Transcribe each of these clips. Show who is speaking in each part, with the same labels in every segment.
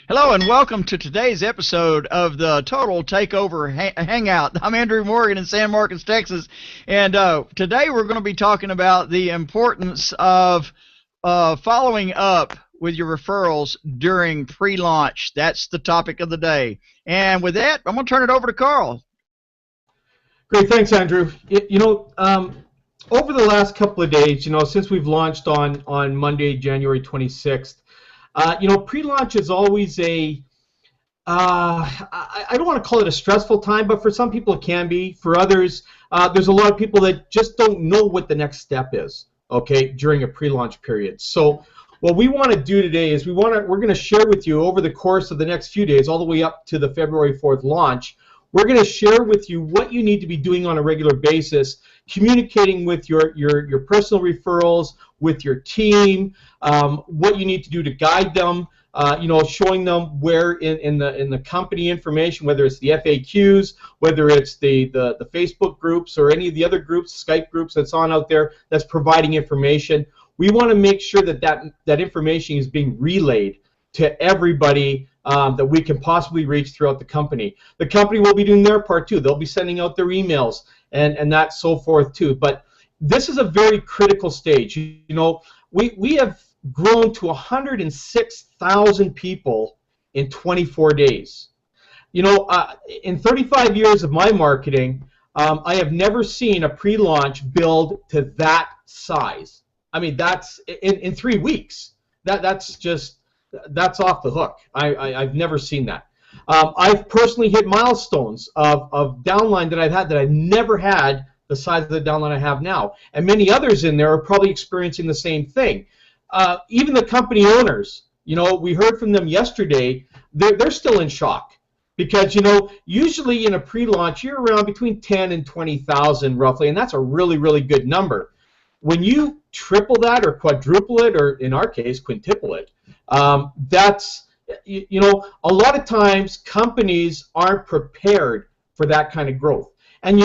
Speaker 1: Hello and welcome to today's episode of the Total Takeover Hangout. I'm Andrew Morgan in San Marcos, Texas, and today we're going to be talking about the importance of following up with your referrals during pre-launch. That's the topic of the day. And with that, I'm going to turn it over to Carl.
Speaker 2: Great, thanks, Andrew. Over the last couple of days, since we've launched on Monday, January 26th, pre-launch is always I don't want to call it a stressful time, but for some people it can be. For others, there's a lot of people that just don't know what the next step is, okay, during a pre-launch period. So what we want to do today is we're going to share with you over the course of the next few days, all the way up to the February 4th launch, we're going to share with you what you need to be doing on a regular basis, communicating with your personal referrals, with your team, what you need to do to guide them, showing them where in the company information, whether it's the FAQs, whether it's the Facebook groups or any of the other groups, Skype groups that's on out there that's providing information. We want to make sure that information is being relayed to everybody that we can possibly reach throughout the company. The company will be doing their part too. They'll be sending out their emails and that so forth too. But this is a very critical stage. We have grown to 106,000 people in 24 days. In 35 years of my marketing, I have never seen a pre-launch build to that size. I mean, that's in 3 weeks. That's off the hook. I've never seen that. I've personally hit milestones of downline that I've had that I've never had the size of the downline I have now. And many others in there are probably experiencing the same thing. Even the company owners, we heard from them yesterday, they're still in shock. Because, usually in a pre-launch, you're around between 10 and 20,000 roughly, and that's a really, really good number. When you triple that or quadruple it, or in our case, quintuple it, that's, a lot of times companies aren't prepared for that kind of growth. And,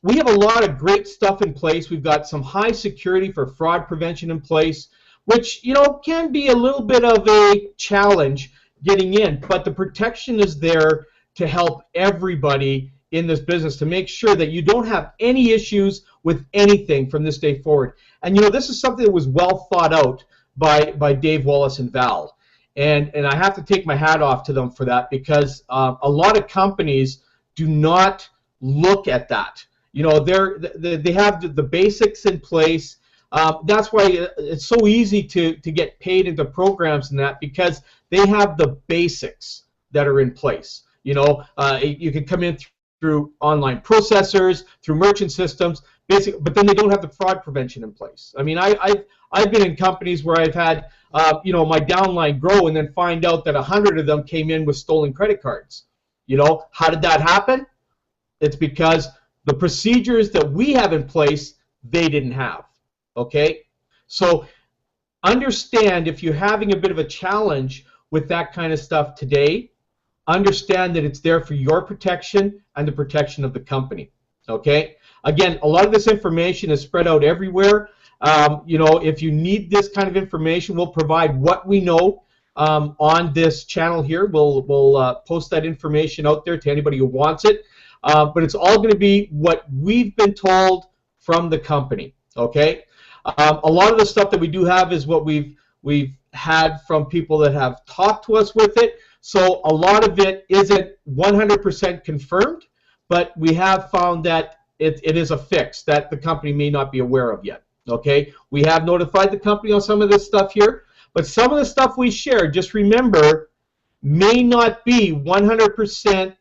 Speaker 2: we have a lot of great stuff in place. We've got some high security for fraud prevention in place, which, can be a little bit of a challenge getting in, but the protection is there to help everybody in this business to make sure that you don't have any issues with anything from this day forward. And this is something that was well thought out by Dave Wallace and Val. And I have to take my hat off to them for that, because a lot of companies do not look at that. They have the basics in place. That's why it's so easy to get paid into programs and that, because they have the basics that are in place. You can come in through online processors, through merchant systems, but then they don't have the fraud prevention in place. I mean, I've been in companies where I've had my downline grow and then find out that 100 of them came in with stolen credit cards. How did that happen? It's because the procedures that we have in place, they didn't have. Okay? So understand, if you're having a bit of a challenge with that kind of stuff today, understand that it's there for your protection and the protection of the company. Okay? Again, a lot of this information is spread out everywhere. If you need this kind of information, we'll provide what we know on this channel here. We'll post that information out there to anybody who wants it. But it's all going to be what we've been told from the company. Okay? A lot of the stuff that we do have is what we've had from people that have talked to us with it. So a lot of it isn't 100% confirmed, but we have found that it is a fix that the company may not be aware of yet. Okay? We have notified the company on some of this stuff here, but some of the stuff we share, just remember, may not be 100%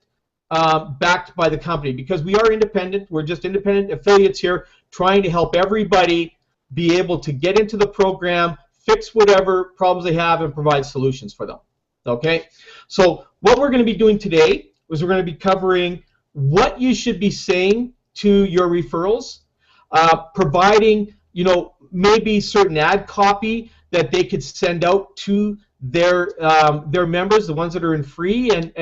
Speaker 2: backed by the company, because we are independent. We're just independent affiliates here trying to help everybody be able to get into the program, fix whatever problems they have, and provide solutions for them. Okay? So what we're going to be doing today is we're going to be covering what you should be saying to your referrals, providing, maybe certain ad copy that they could send out to their members, the ones that are in free, and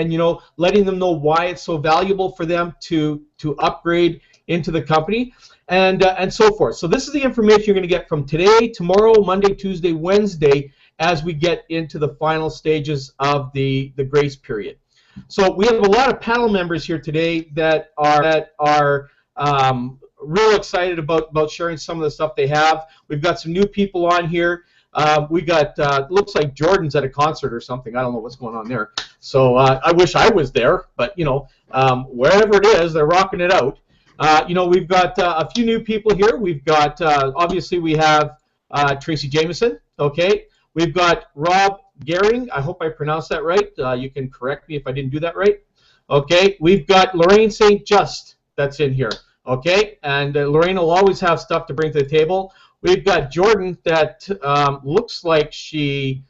Speaker 2: letting them know why it's so valuable for them to upgrade into the company, and so forth. So this is the information you're going to get from today, tomorrow, Monday, Tuesday, Wednesday, as we get into the final stages of the grace period. So we have a lot of panel members here today that are real excited about sharing some of the stuff they have. We've got some new people on here. We got, looks like Jordan's at a concert or something. I don't know what's going on there. So I wish I was there, but you know, wherever it is, they're rocking it out. You know, we've got a few new people here. We've got, obviously we have Tracy Jameson, okay. We've got Rob Gehring. I hope I pronounced that right. You can correct me if I didn't do that right. Okay, we've got Lorraine St. Just that's in here. Okay, and Lorraine will always have stuff to bring to the table. We've got Jordan that looks like she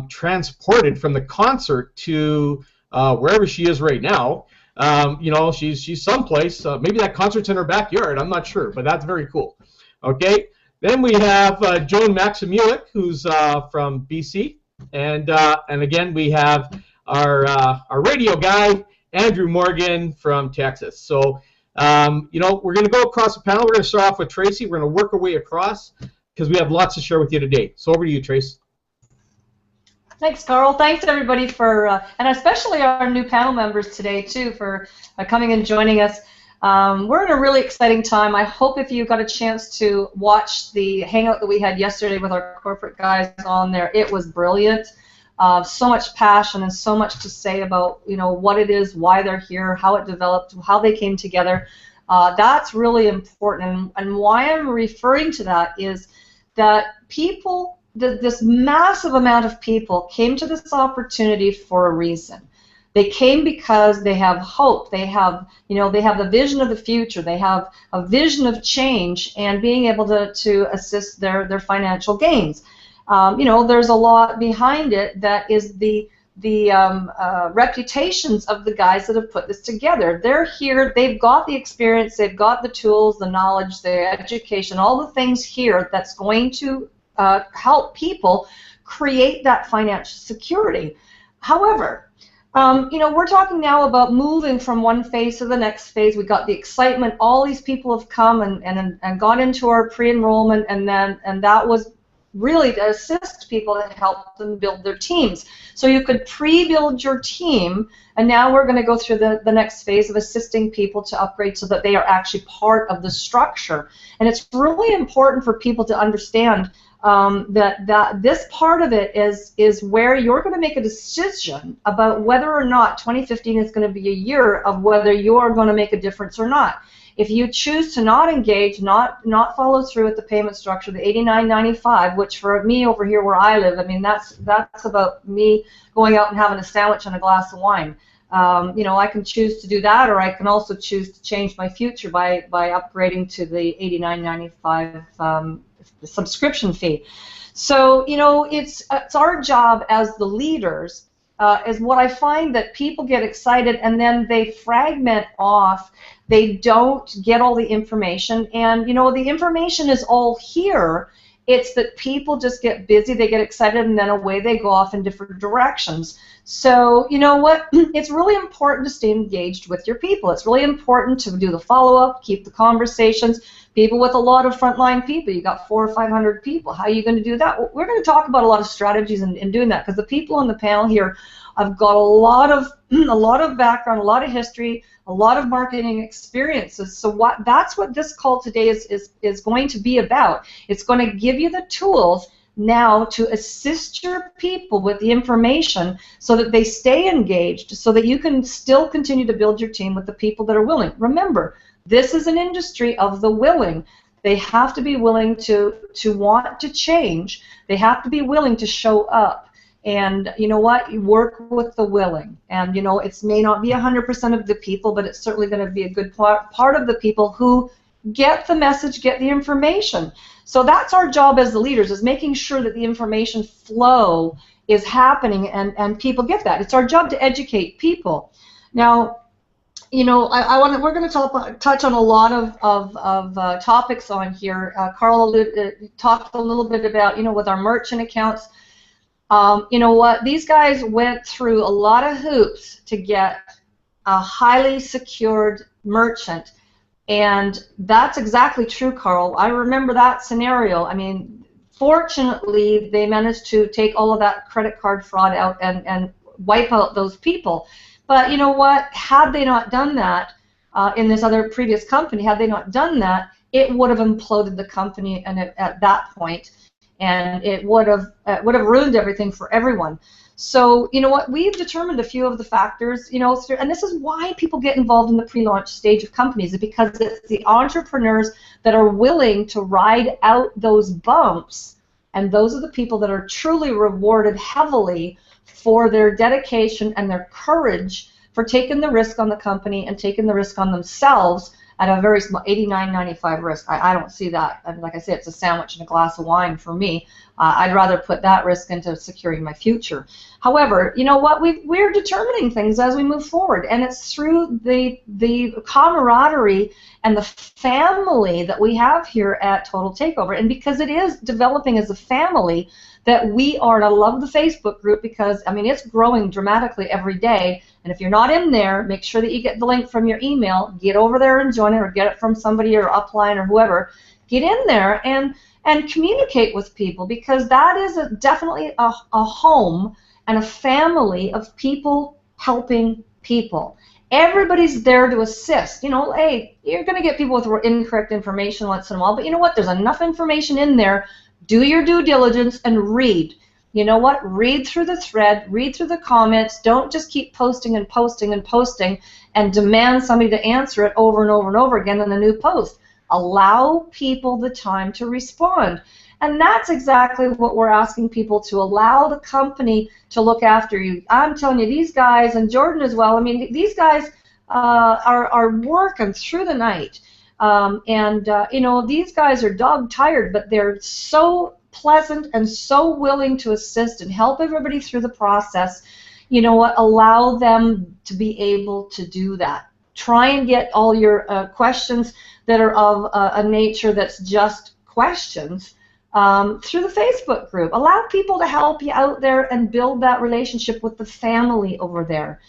Speaker 2: transported from the concert to wherever she is right now. You know, she's someplace. Maybe that concert's in her backyard. I'm not sure, but that's very cool. Okay, then we have Joan Maximulik, who's from BC, and again we have our radio guy Andrew Morgan from Texas. So. You know, we're going to go across the panel. We're going to start off with Tracy. We're going to work our way across because we have lots to share with you today. So over to you, Trace.
Speaker 3: Thanks, Carl. Thanks, everybody, for, and especially our new panel members today, too, for coming and joining us. We're in a really exciting time. I hope if you got a chance to watch the hangout that we had yesterday with our corporate guys on there, it was brilliant. So much passion and so much to say about, you know, what it is, why they're here, how it developed, how they came together. That's really important, and why I'm referring to that is that people, this massive amount of people came to this opportunity for a reason. They came because they have hope. They have, you know, they have a vision of the future. They have a vision of change and being able to assist their financial gains. You know, there's a lot behind it that is the reputations of the guys that have put this together. They're here, they've got the experience, they've got the tools, the knowledge, the education, all the things here that's going to help people create that financial security. However, you know, we're talking now about moving from one phase to the next phase. We got the excitement, all these people have come and got into our pre-enrollment, and that was really to assist people to help them build their teams. So you could pre-build your team, and now we're going to go through the next phase of assisting people to upgrade so that they are actually part of the structure. And it's really important for people to understand that this part of it is where you're going to make a decision about whether or not 2015 is going to be a year of whether you are going to make a difference or not. If you choose to not engage, not follow through with the payment structure, the $89.95, which for me over here where I live, I mean that's about me going out and having a sandwich and a glass of wine. You know, I can choose to do that, or I can also choose to change my future by upgrading to the $89.95 subscription fee. So you know, it's our job as the leaders. Is what I find that people get excited and then they fragment off. They don't get all the information, and you know, the information is all here. It's that people just get busy, they get excited, and then away they go off in different directions. So you know what? It's really important to stay engaged with your people. It's really important to do the follow-up, keep the conversations. People with a lot of frontline people, you got 400 or 500 people. How are you going to do that? We're going to talk about a lot of strategies in doing that, because the people on the panel here have got a lot of background, a lot of history, a lot of marketing experiences. So that's what this call today is going to be about. It's going to give you the tools now to assist your people with the information so that they stay engaged, so that you can still continue to build your team with the people that are willing. Remember, this is an industry of the willing. They have to be willing to want to change. They have to be willing to show up. And you know what? You work with the willing. And you know, it may not be 100% of the people, but it's certainly going to be a good part of the people who get the message, get the information. So that's our job as the leaders, is making sure that the information flow is happening and people get that. It's our job to educate people. Now, you know, we're going to touch on a lot of topics on here. Carl talked a little bit about, you know, with our merchant accounts. You know what? These guys went through a lot of hoops to get a highly secured merchant, and that's exactly true, Carl. I remember that scenario. I mean, Fortunately, they managed to take all of that credit card fraud out and wipe out those people. But you know what? Had they not done that in this other previous company, had they not done that, it would have imploded the company and at that point, and it would have ruined everything for everyone. So you know what? We've determined a few of the factors, you know, and this is why people get involved in the pre-launch stage of companies, is because it's the entrepreneurs that are willing to ride out those bumps, and those are the people that are truly rewarded heavily for their dedication and their courage for taking the risk on the company and taking the risk on themselves at a very small 89.95 risk. I don't see that. And like I say, it's a sandwich and a glass of wine for me. I'd rather put that risk into securing my future. However, you know what? We're determining things as we move forward, and it's through the camaraderie and the family that we have here at Total Takeover. And because it is developing as a family, that we are, and I love the Facebook group because, I mean, it's growing dramatically every day. And if you're not in there, make sure that you get the link from your email. Get over there and join it, or get it from somebody or upline or whoever. Get in there and communicate with people, because that is definitely a home and a family of people helping people. Everybody's there to assist. You know, hey, you're going to get people with incorrect information once in a while, but you know what? There's enough information in there. Do your due diligence and read. You know what? Read through the thread, read through the comments. Don't just keep posting and posting and posting and demand somebody to answer it over and over and over again in a new post. Allow people the time to respond. And that's exactly what we're asking people to allow the company to look after you. I'm telling you, these guys, and Jordan as well, I mean, these guys are working through the night. You know, these guys are dog tired, but they're so pleasant and so willing to assist and help everybody through the process. You know what? Allow them to be able to do that. Try and get all your questions that are of a nature that's just questions through the Facebook group. Allow people to help you out there and build that relationship with the family over there.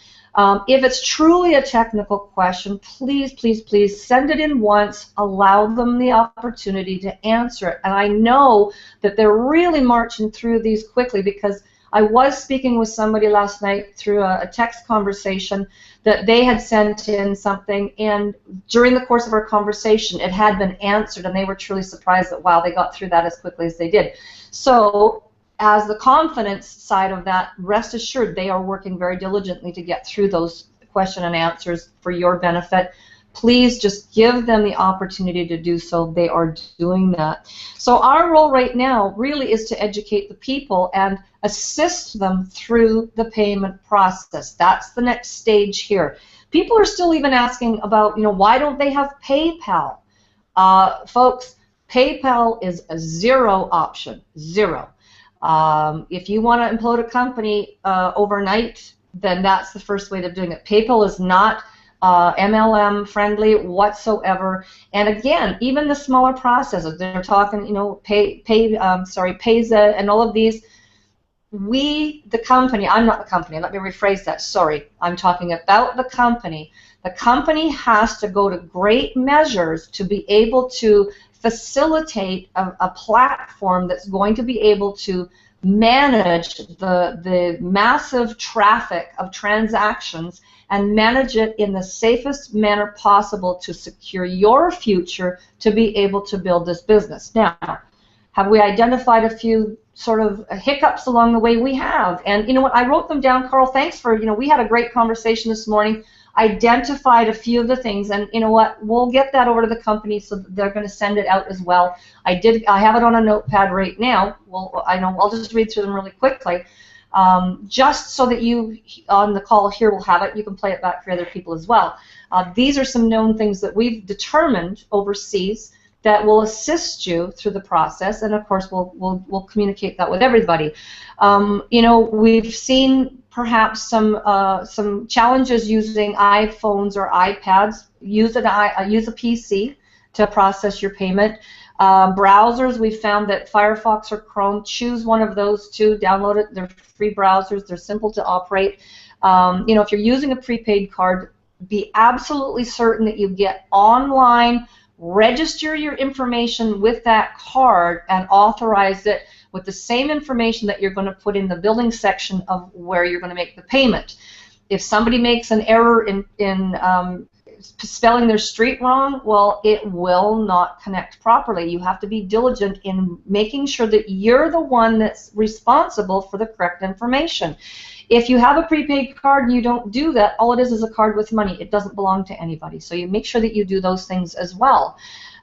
Speaker 3: If it's truly a technical question, please, please, please send it in once. Allow them the opportunity to answer it. And I know that they're really marching through these quickly, because I was speaking with somebody last night through a text conversation that they had sent in something, and during the course of our conversation it had been answered, and they were truly surprised that, wow, they got through that as quickly as they did. So as the confidence side of that, rest assured they are working very diligently to get through those question and answers for your benefit. Please just give them the opportunity to do so. They are doing that. So our role right now really is to educate the people and assist them through the payment process. That's the next stage here. People are still even asking about, you know, why don't they have PayPal? Folks, PayPal is a zero option, zero. If you want to implode a company overnight, then that's the first way of doing it. PayPal is not MLM friendly whatsoever. And again, even the smaller processes, they're talking, you know, Payza and all of these. We, the company, I'm not the company, let me rephrase that, sorry. I'm talking about the company. The company has to go to great measures to be able to facilitate a platform that's going to be able to manage the massive traffic of transactions and manage it in the safest manner possible to secure your future to be able to build this business. Now, have we identified a few sort of hiccups along the way? We have. And you know what, I wrote them down, Carl. Thanks for, you know, we had a great conversation this morning, identified a few of the things, and you know what, we'll get that over to the company so that they're going to send it out as well. I have it on a notepad right now. Well, I know I'll just read through them really quickly, just so that you on the call here will have it. You can play it back for other people as well. These are some known things that we've determined overseas that will assist you through the process, and of course we'll communicate that with everybody. You know, we've seen perhaps some challenges using iPhones or iPads. Use a PC to process your payment. Browsers, we found that Firefox or Chrome, choose one of those two, download it. They're free browsers, they're simple to operate. You know, if you're using a prepaid card, be absolutely certain that you get online register your information with that card and authorize it with the same information that you're going to put in the billing section of where you're going to make the payment. If somebody makes an error in spelling their street wrong, well, it will not connect properly. You have to be diligent in making sure that you're the one that's responsible for the correct information. If you have a prepaid card and you don't do that, all it is a card with money. It doesn't belong to anybody. So you make sure that you do those things as well.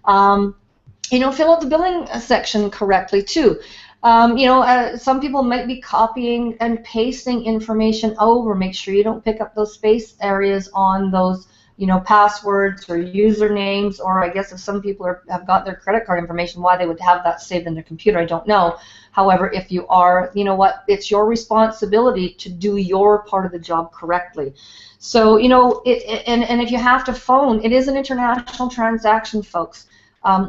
Speaker 3: You know, fill out the billing section correctly too. Some people might be copying and pasting information over. Make sure you don't pick up those space areas on those, you know, passwords or usernames, or I guess if some people have got their credit card information, why they would have that saved in their computer, I don't know. However, if you are, you know what, it's your responsibility to do your part of the job correctly. So, you know, and if you have to phone, it is an international transaction, folks.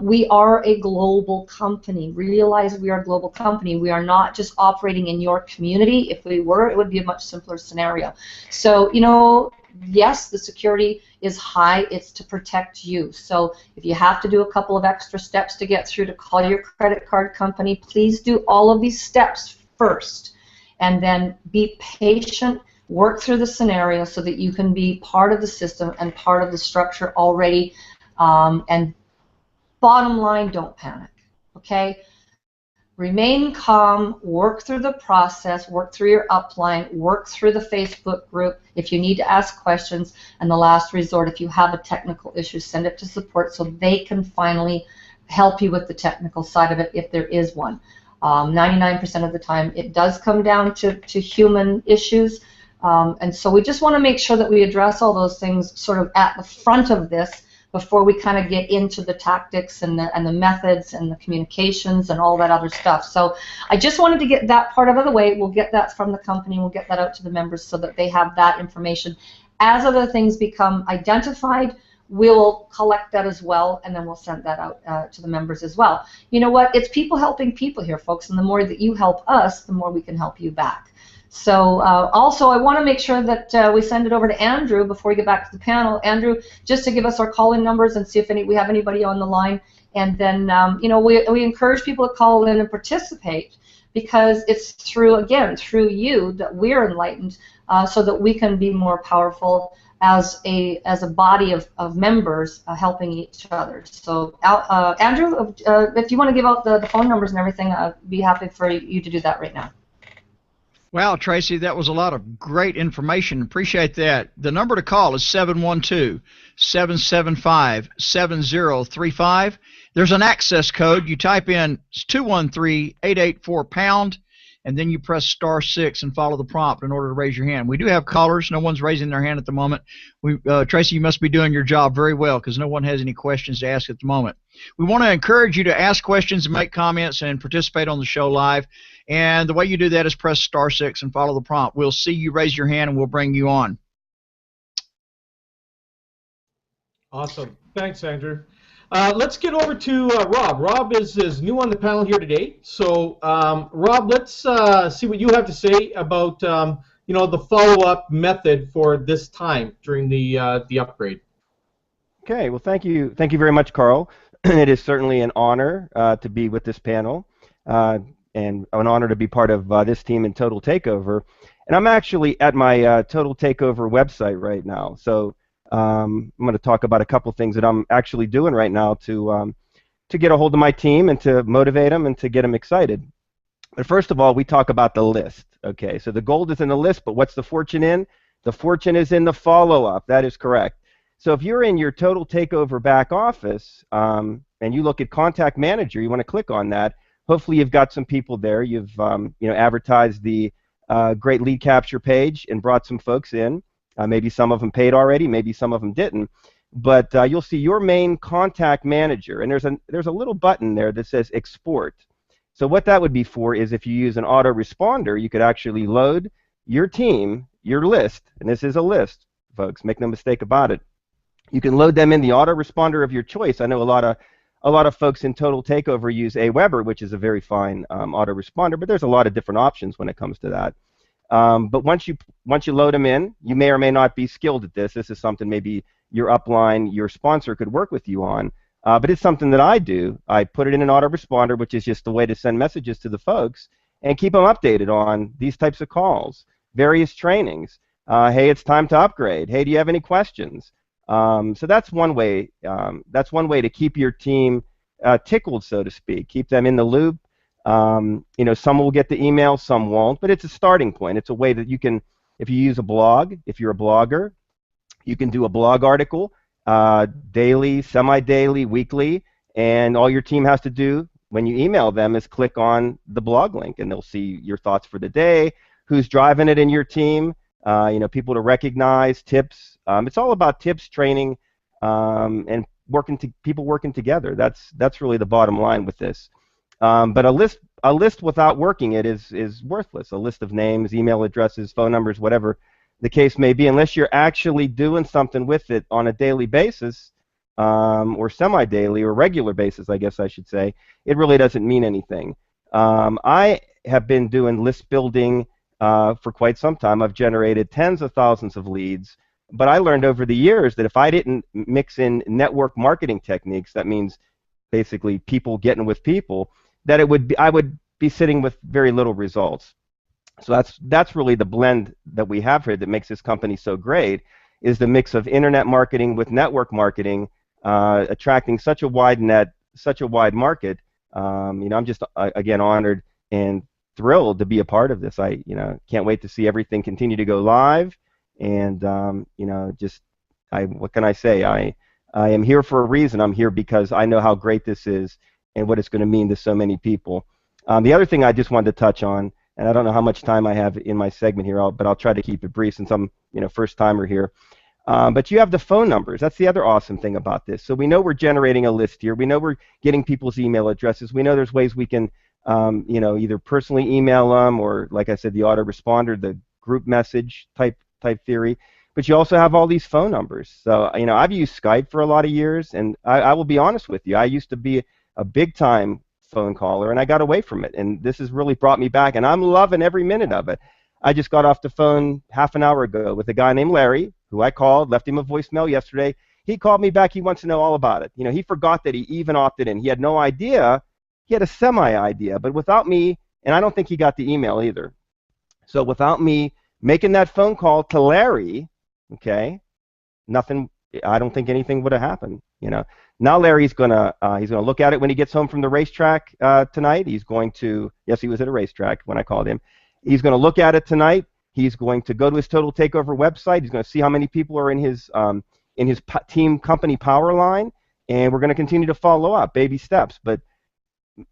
Speaker 3: We are a global company. Realize we are a global company. We are not just operating in your community. If we were, it would be a much simpler scenario. So, you know, yes, the security is high. It's to protect you. So if you have to do a couple of extra steps to get through to call your credit card company, please do all of these steps first. And then be patient, work through the scenario so that you can be part of the system and part of the structure already. And bottom line, don't panic, okay? Remain calm, work through the process, work through your upline, work through the Facebook group. If you need to ask questions, and the last resort, if you have a technical issue, send it to support so they can finally help you with the technical side of it if there is one. 99% of the time it does come down to human issues, and so we just want to make sure that we address all those things sort of at the front of this before we kind of get into the tactics and the methods and the communications and all that other stuff. So I just wanted to get that part out of the way. We'll get that from the company. We'll get that out to the members so that they have that information. As other things become identified, we'll collect that as well, and then we'll send that out to the members as well. You know what? It's people helping people here, folks, and the more that you help us, the more we can help you back. So also, I want to make sure that we send it over to Andrew before we get back to the panel. Andrew, just to give us our call-in numbers and see if we have anybody on the line. And then, you know, we encourage people to call in and participate because it's through, again, through you that we're enlightened so that we can be more powerful as a body of members helping each other. So, Andrew, if you want to give out the phone numbers and everything, I'd be happy for you to do that right now.
Speaker 1: Wow, Tracy, that was a lot of great information. Appreciate that. The number to call is 712-775-7035. There's an access code. You type in 213-884-pound, and then you press *6 and follow the prompt in order to raise your hand. We do have callers. No one's raising their hand at the moment. Tracy, you must be doing your job very well because no one has any questions to ask at the moment. We want to encourage you to ask questions and make comments and participate on the show live. And the way you do that is press *6 and follow the prompt. We'll see you raise your hand and we'll bring you on.
Speaker 2: Awesome. Thanks, Andrew. Let's get over to Rob. Rob is new on the panel here today. So, Rob, let's see what you have to say about you know, the follow-up method for this time during the upgrade.
Speaker 4: Okay. Well, thank you very much, Carl. It is certainly an honor to be with this panel. And an honor to be part of this team in Total Takeover. And I'm actually at my Total Takeover website right now. So I'm going to talk about a couple things that I'm actually doing right now to get a hold of my team and to motivate them and to get them excited. But first of all, we talk about the list. Okay, so the gold is in the list, but what's the fortune in? The fortune is in the follow-up. That is correct. So if you're in your Total Takeover back office and you look at Contact Manager, you want to click on that. Hopefully you've got some people there. You've you know, advertised the great lead capture page and brought some folks in. Maybe some of them paid already, maybe some of them didn't. But you'll see your main Contact Manager, and there's a little button there that says Export. So what that would be for is if you use an autoresponder, you could actually load your team, your list, and this is a list, folks. Make no mistake about it. You can load them in the autoresponder of your choice. I know a lot of folks in Total Takeover use Aweber, which is a very fine autoresponder, but there's a lot of different options when it comes to that. But once you load them in, you may or may not be skilled at this. This is something maybe your upline, your sponsor could work with you on. but it's something that I do. I put it in an autoresponder, which is just a way to send messages to the folks and keep them updated on these types of calls, various trainings. Hey, it's time to upgrade. Hey, do you have any questions? So that's one way. That's one way to keep your team tickled, so to speak. Keep them in the loop. Some will get the email, some won't, but it's a starting point. It's a way that you can, if you use a blog, if you're a blogger, you can do a blog article, daily, semi-daily, weekly, and all your team has to do when you email them is click on the blog link, and they'll see your thoughts for the day, who's driving it in your team, people to recognize, tips. It's all about tips, training, and people working together. That's really the bottom line with this. But a list without working it is worthless. A list of names, email addresses, phone numbers, whatever the case may be, unless you're actually doing something with it on a daily basis, or semi-daily or regular basis, I guess I should say, it really doesn't mean anything. I have been doing list building for quite some time. I've generated tens of thousands of leads, but I learned over the years that if I didn't mix in network marketing techniques, that means basically people getting with people, that I would be sitting with very little results. So that's really the blend that we have here that makes this company so great, is the mix of internet marketing with network marketing, attracting such a wide net, such a wide market. I'm just again honored and thrilled to be a part of this. I can't wait to see everything continue to go live, and what can I say? I am here for a reason. I'm here because I know how great this is and what it's going to mean to so many people. The other thing I just wanted to touch on, and I don't know how much time I have in my segment here, but I'll try to keep it brief since I'm first timer here. But you have the phone numbers. That's the other awesome thing about this. So we know we're generating a list here. We know we're getting people's email addresses. We know there's ways we can either personally email them or, like I said, the autoresponder, the group message type theory. But you also have all these phone numbers. So I've used Skype for a lot of years, and I will be honest with you. I used to be a big time phone caller, and I got away from it, and this has really brought me back, and I'm loving every minute of it. I just got off the phone half an hour ago with a guy named Larry, who I called, left him a voicemail yesterday. He called me back. He wants to know all about it. He forgot that he even opted in. He had no idea. He had a semi-idea, but without me, and I don't think he got the email either. So without me making that phone call to Larry, okay, nothing. I don't think anything would have happened. Now Larry's gonna look at it when he gets home from the racetrack tonight. He's going to, yes, he was at a racetrack when I called him. He's going to look at it tonight. He's going to go to his Total Takeover website. He's going to see how many people are in his team company power line, and we're going to continue to follow up, baby steps. But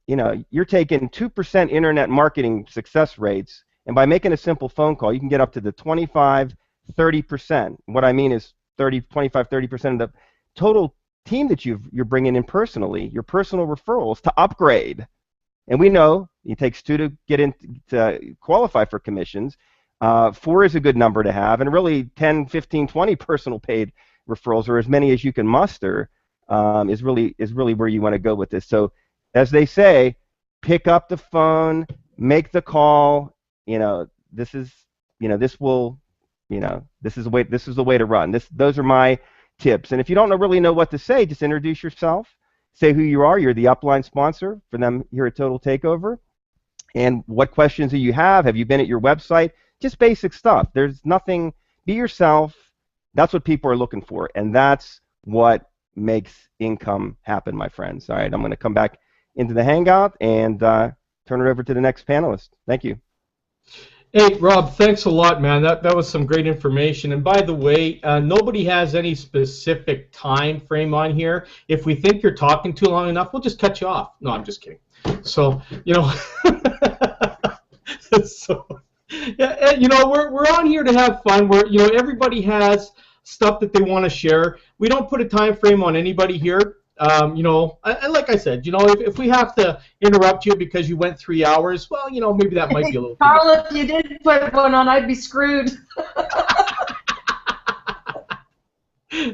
Speaker 4: you're taking 2% internet marketing success rates, and by making a simple phone call, you can get up to the 25, 30%. What I mean is 25, 30% of the total team that you're bringing in personally, your personal referrals, to upgrade. And we know it takes 2 to get in to qualify for commissions. 4 is a good number to have, and really 10, 15, 20 personal paid referrals, or as many as you can muster, is really where you want to go with this. So, as they say, pick up the phone, make the call. This is the way to run. Those are my tips. And if you don't really know what to say, just introduce yourself. Say who you are. You're the upline sponsor for them here at Total Takeover. And what questions do you have? Have you been at your website? Just basic stuff. There's nothing. Be yourself. That's what people are looking for. And that's what makes income happen, my friends. All right, I'm going to come back into the Hangout and turn it over to the next panelist. Thank you.
Speaker 2: Hey, Rob, thanks a lot, man. That was some great information. And by the way, nobody has any specific time frame on here. If we think you're talking too long enough, we'll just cut you off. No, I'm just kidding. So, so, yeah, and, we're on here to have fun. Everybody has stuff that they want to share. We don't put a time frame on anybody here. And like I said, if we have to interrupt you because you went 3 hours, well, maybe that might be a little.
Speaker 3: Carl, if you did put one on, I'd be screwed.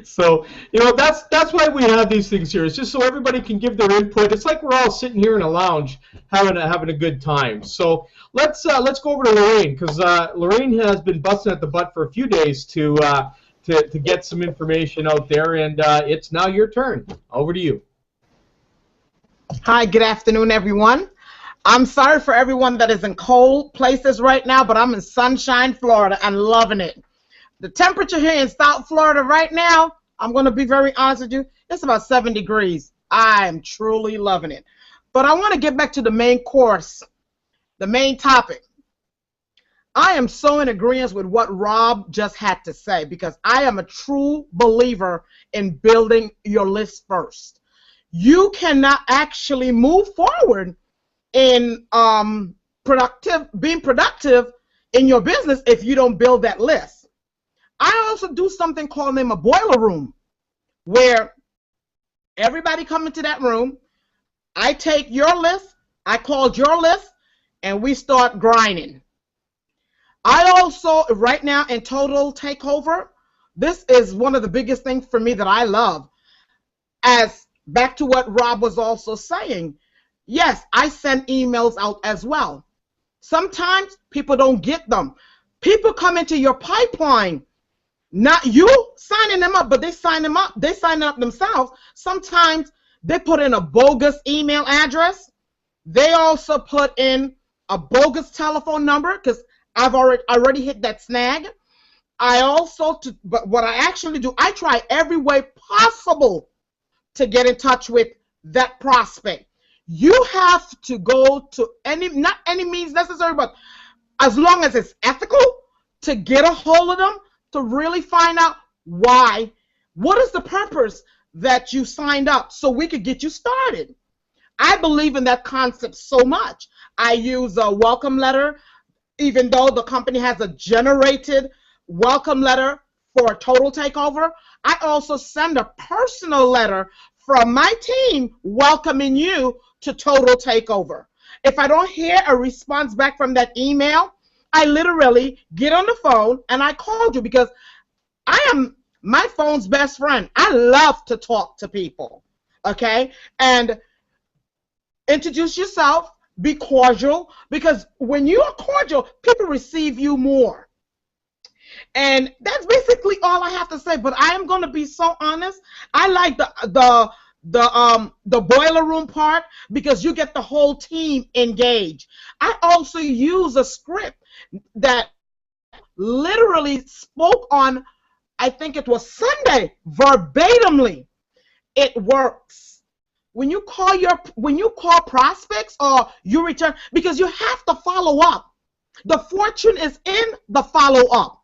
Speaker 2: So, that's why we have these things here. It's just so everybody can give their input. It's like we're all sitting here in a lounge having a good time. So let's go over to Lorraine, because Lorraine has been busting at the butt for a few days to get some information out there, and it's now your turn. Over to you.
Speaker 5: Hi, good afternoon, everyone. I'm sorry for everyone that is in cold places right now, but I'm in sunshine, Florida, and loving it. The temperature here in South Florida right now, I'm going to be very honest with you, it's about 7 degrees. I am truly loving it. But I want to get back to the main course, the main topic. I am so in agreement with what Rob just had to say because I am a true believer in building your list first. You cannot actually move forward in being productive in your business if you don't build that list. I also do something called a boiler room, where everybody come into that room. I take your list, I called your list, and we start grinding. I also, right now in Total Takeover, this is one of the biggest things for me that I love. As back to what Rob was also saying, yes, I send emails out as well. Sometimes people don't get them. People come into your pipeline, not you signing them up, but they sign them up. They sign up themselves. Sometimes they put in a bogus email address. They also put in a bogus telephone number because I've already hit that snag. But what I actually do, I try every way possible to get in touch with that prospect. You have to go to not any means necessary, but as long as it's ethical, to get a hold of them, to really find out why, what is the purpose that you signed up, so we could get you started. I believe in that concept so much. I use a welcome letter, even though the company has a generated welcome letter for Total Takeover. I also send a personal letter from my team welcoming you to Total Takeover. If I don't hear a response back from that email, I literally get on the phone and I called you because I am my phone's best friend. I love to talk to people, okay? And introduce yourself, be cordial, because when you are cordial, people receive you more. And that's basically all I have to say, but I am going to be so honest. I like the boiler room part because you get the whole team engaged. I also use a script that literally spoke on, I think it was Sunday, verbatimly. It works. When you call prospects or you return, because you have to follow up. The fortune is in the follow up.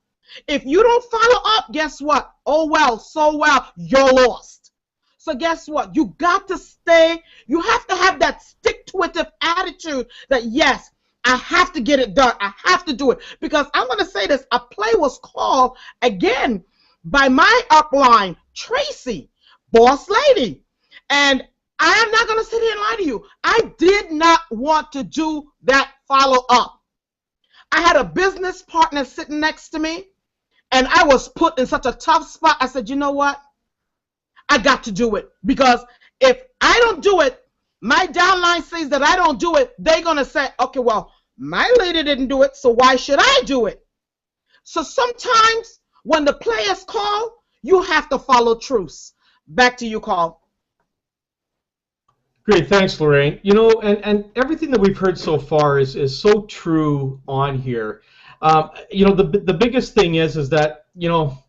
Speaker 5: If you don't follow up, guess what? Oh well, so well, you're lost. So guess what? You got to stay. You have to have that stick-to-it attitude that, yes, I have to get it done. I have to do it. Because I'm going to say this. A play was called, again, by my upline, Tracy, boss lady. And I am not going to sit here and lie to you. I did not want to do that follow-up. I had a business partner sitting next to me, and I was put in such a tough spot. I said, you know what? I got to do it, because if I don't do it, my downline sees that I don't do it, they're going to say, okay, well, my lady didn't do it, so why should I do it? So sometimes when the players call, you have to follow truce. Back to you, Carl.
Speaker 2: Great, thanks, Lorraine. You know, and everything that we've heard so far is so true on here. You know, the biggest thing is that, you know,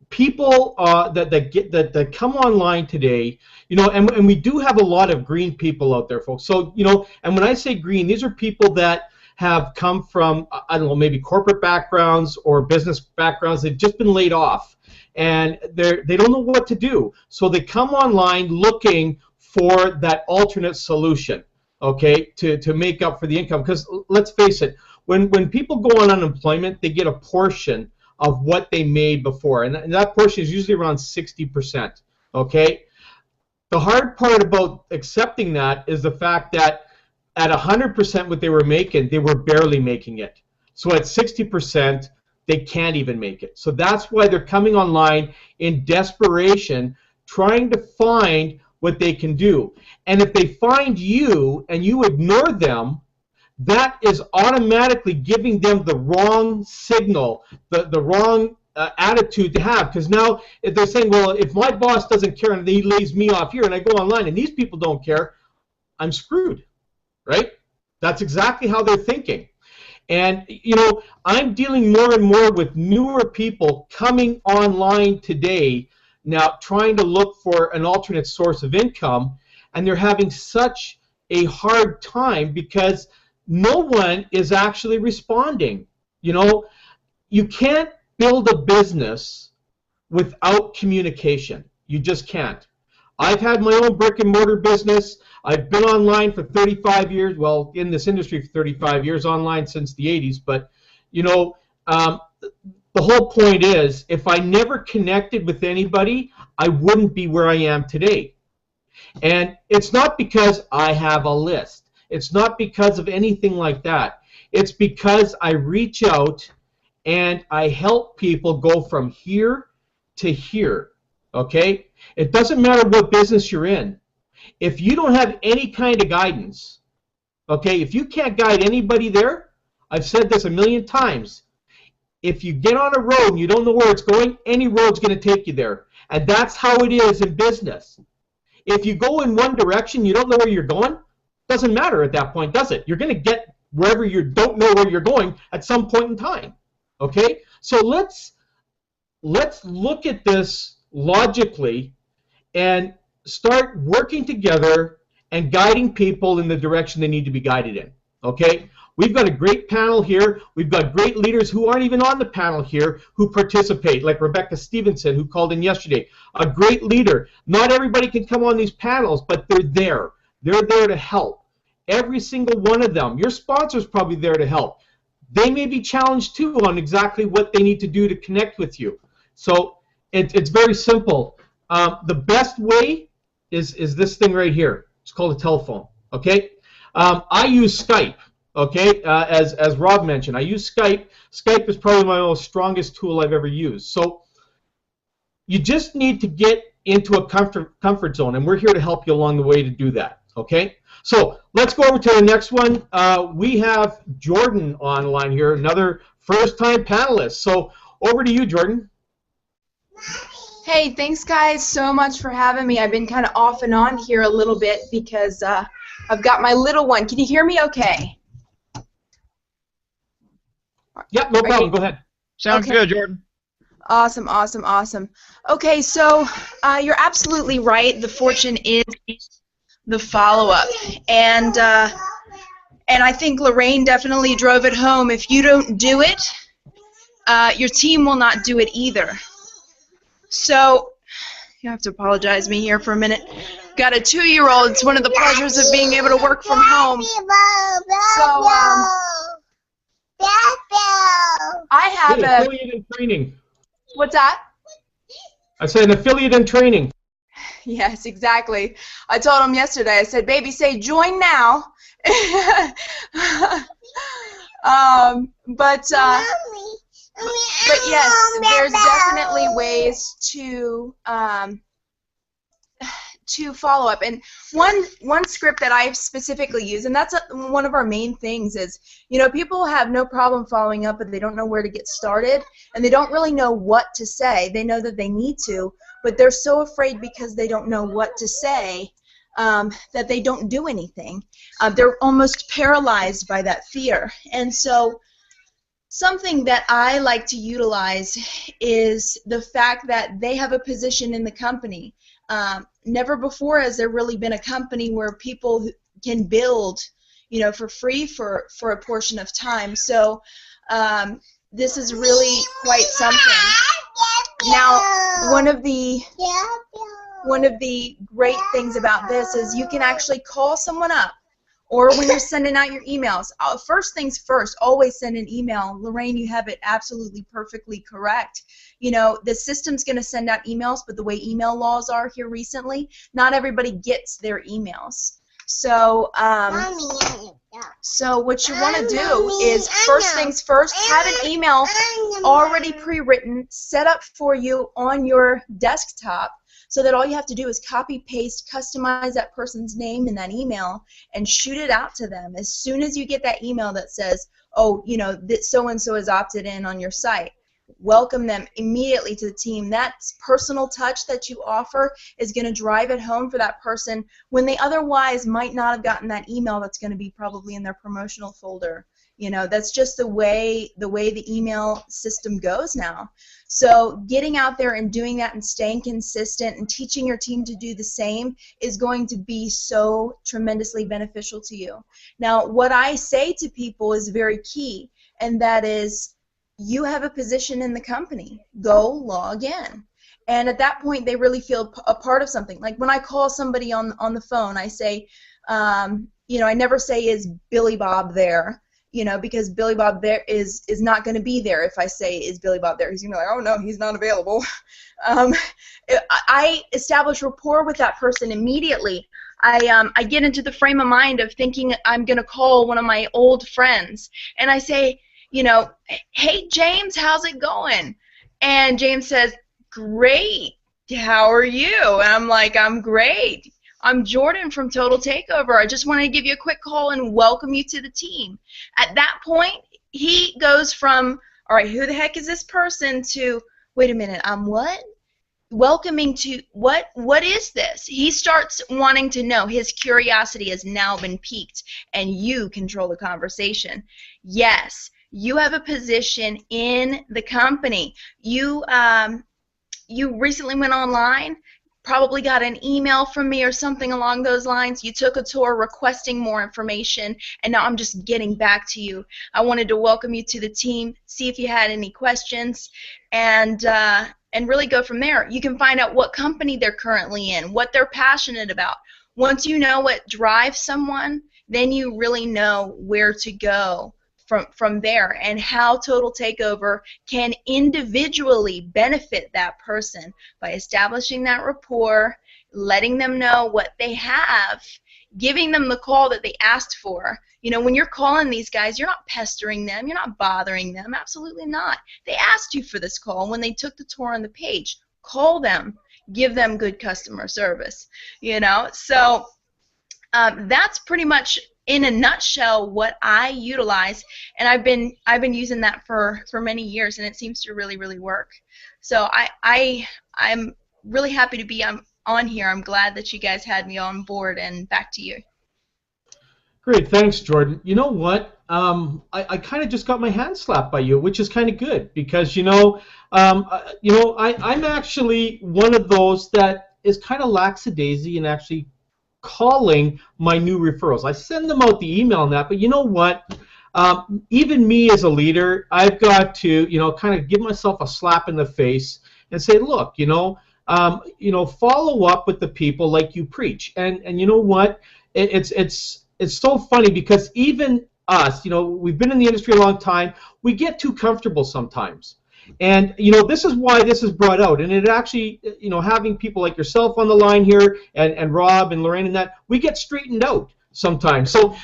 Speaker 2: people that come online today, you know, and we do have a lot of green people out there, folks. So, you know, and when I say green, these are people that have come from, I don't know, maybe corporate backgrounds or business backgrounds. They've just been laid off, and they don't know what to do. So they come online looking for that alternate solution, okay, to make up for the income. Because let's face it, when people go on unemployment, they get a portion of what they made before, and that portion is usually around 60%, okay? The hard part about accepting that is the fact that at 100% what they were making, they were barely making it. So at 60%, they can't even make it. So that's why they're coming online in desperation, trying to find what they can do. And if they find you and you ignore them, that is automatically giving them the wrong signal, the wrong attitude to have. Because now if they're saying, well, if my boss doesn't care and he lays me off here and I go online and these people don't care, I'm screwed, right? That's exactly how they're thinking. And, you know, I'm dealing more and more with newer people coming online today now trying to look for an alternate source of income, and they're having such a hard time because no one is actually responding. You know, you can't build a business without communication. You just can't. I've had my own brick and mortar business. I've been online for 35 years, well, in this industry for 35 years, online since the 80s, but, you know, the whole point is, if I never connected with anybody, I wouldn't be where I am today. And it's not because I have a list. It's not because of anything like that. It's because I reach out and I help people go from here to here, okay? It doesn't matter what business you're in. If you don't have any kind of guidance, okay, if you can't guide anybody there, I've said this a million times, if you get on a road and you don't know where it's going, any road's going to take you there. And that's how it is in business. If you go in one direction, you don't know where you're going, doesn't matter at that point, does it? You're going to get wherever you don't know where you're going at some point in time. Okay? So let's look at this logically and start working together and guiding people in the direction they need to be guided in. Okay? We've got a great panel here. We've got great leaders who aren't even on the panel here who participate, like Rebecca Stevenson, who called in yesterday. A great leader. Not everybody can come on these panels, but they're there. They're there to help. Every single one of them. Your sponsor's probably there to help. They may be challenged too on exactly what they need to do to connect with you. So it's very simple. The best way is this thing right here. It's called a telephone. Okay? I use Skype. Okay, as Rob mentioned, I use Skype. Skype is probably my most strongest tool I've ever used. So you just need to get into a comfort zone, and we're here to help you along the way to do that. Okay, so let's go over to the next one. We have Jordan online here, another first-time panelist. So over to you, Jordan.
Speaker 6: Hey, thanks guys so much for having me. I've been kind of off and on here a little bit because I've got my little one. Can you hear me okay?
Speaker 2: Yep, no problem. Go ahead.
Speaker 1: Sounds good, Jordan.
Speaker 6: Awesome, awesome, awesome. Okay, so you're absolutely right. The fortune is the follow-up, and I think Lorraine definitely drove it home. If you don't do it, your team will not do it either. So you have to apologize me here for a minute. Got a 2-year-old. It's one of the pleasures of being able to work from home. So I have
Speaker 2: an affiliate in training.
Speaker 6: What's that?
Speaker 2: I said an affiliate in training.
Speaker 6: Yes, exactly. I told him yesterday, I said, baby, say join now. But yes, there's definitely ways to follow up, and one script that I specifically use, and that's one of our main things is, you know, people have no problem following up, but they don't know where to get started, and they don't really know what to say. They know that they need to, but they're so afraid because they don't know what to say that they don't do anything. They're almost paralyzed by that fear, and so something that I like to utilize is the fact that they have a position in the company. Never before has there really been a company where people can build, you know, for free for a portion of time. So this is really quite something. Now, one of the great things about this is you can actually call someone up, or when you're sending out your emails. First things first, always send an email. Lorraine, you have it absolutely perfectly correct. You know, the system's going to send out emails, but the way email laws are here recently, not everybody gets their emails. So, so what you want to do is, first things first, have an email already pre-written, set up for you on your desktop, so that all you have to do is copy, paste, customize that person's name in that email, and shoot it out to them. As soon as you get that email that says, oh, you know, that so-and-so is opted in on your site, welcome them immediately to the team. That personal touch that you offer is going to drive it home for that person when they otherwise might not have gotten that email that's going to be probably in their promotional folder. You know, that's just the way the email system goes now. So getting out there and doing that and staying consistent and teaching your team to do the same is going to be so tremendously beneficial to you. Now, what I say to people is very key, and that is, you have a position in the company. Go log in. And at that point, they really feel a part of something. Like when I call somebody on the phone, I say, you know, I never say, is Billy Bob there? You know, because Billy Bob there is not going to be there if I say, is Billy Bob there? He's going to be like, oh, no, he's not available. I establish rapport with that person immediately. I get into the frame of mind of thinking I'm going to call one of my old friends, and I say, you know, hey, James, how's it going? And James says, great. How are you? And I'm like, I'm great. I'm Jordan from Total Takeover. I just wanted to give you a quick call and welcome you to the team. At that point, he goes from, all right, who the heck is this person, to, wait a minute, I'm what? Welcoming to, what is this? He starts wanting to know. His curiosity has now been piqued, and you control the conversation. Yes, you have a position in the company. You recently went online, probably got an email from me or something along those lines. You took a tour requesting more information, and now I'm just getting back to you. I wanted to welcome you to the team, see if you had any questions, and really go from there. You can find out what company they're currently in, what they're passionate about. Once you know what drives someone, then you really know where to go from there, and how Total Takeover can individually benefit that person by establishing that rapport, letting them know what they have, giving them the call that they asked for. You know, when you're calling these guys, you're not pestering them, you're not bothering them, absolutely not. They asked you for this call when they took the tour on the page. Call them, give them good customer service, you know. So that's pretty much in a nutshell what I utilize, and I've been using that for many years, and it seems to really work. So I'm really happy to be on here. I'm glad that you guys had me on board, and back to you.
Speaker 2: Great, thanks, Jordan. You know what? I kind of just got my hand slapped by you, which is kind of good, because I'm actually one of those that is kind of lackadaisy and actually calling my new referrals. I send them out the email and that, but you know what? Even me as a leader, I've got to, kind of give myself a slap in the face and say, look, follow up with the people like you preach. And you know what? It's so funny, because even us, we've been in the industry a long time, we get too comfortable sometimes. And this is why this is brought out, and it actually, having people like yourself on the line here, and Rob and Lorraine and that, we get straightened out sometimes. So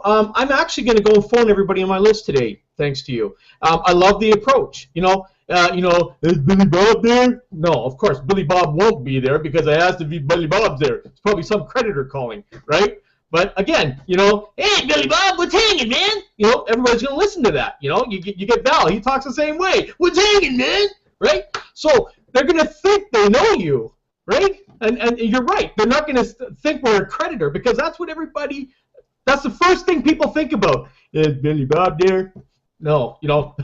Speaker 2: I'm actually going to go and phone everybody on my list today, thanks to you. I love the approach. Is Billy Bob there? No, of course Billy Bob won't be there, because I asked if Billy Bob's there. It's probably some creditor calling, right? But again, hey, Billy Bob, what's hanging, man? Everybody's going to listen to that. You get Val, he talks the same way. What's hanging, man? Right? So they're going to think they know you, right? And you're right. They're not going to think we're a creditor, because that's what that's the first thing people think about. Is Billy Bob there? No, no,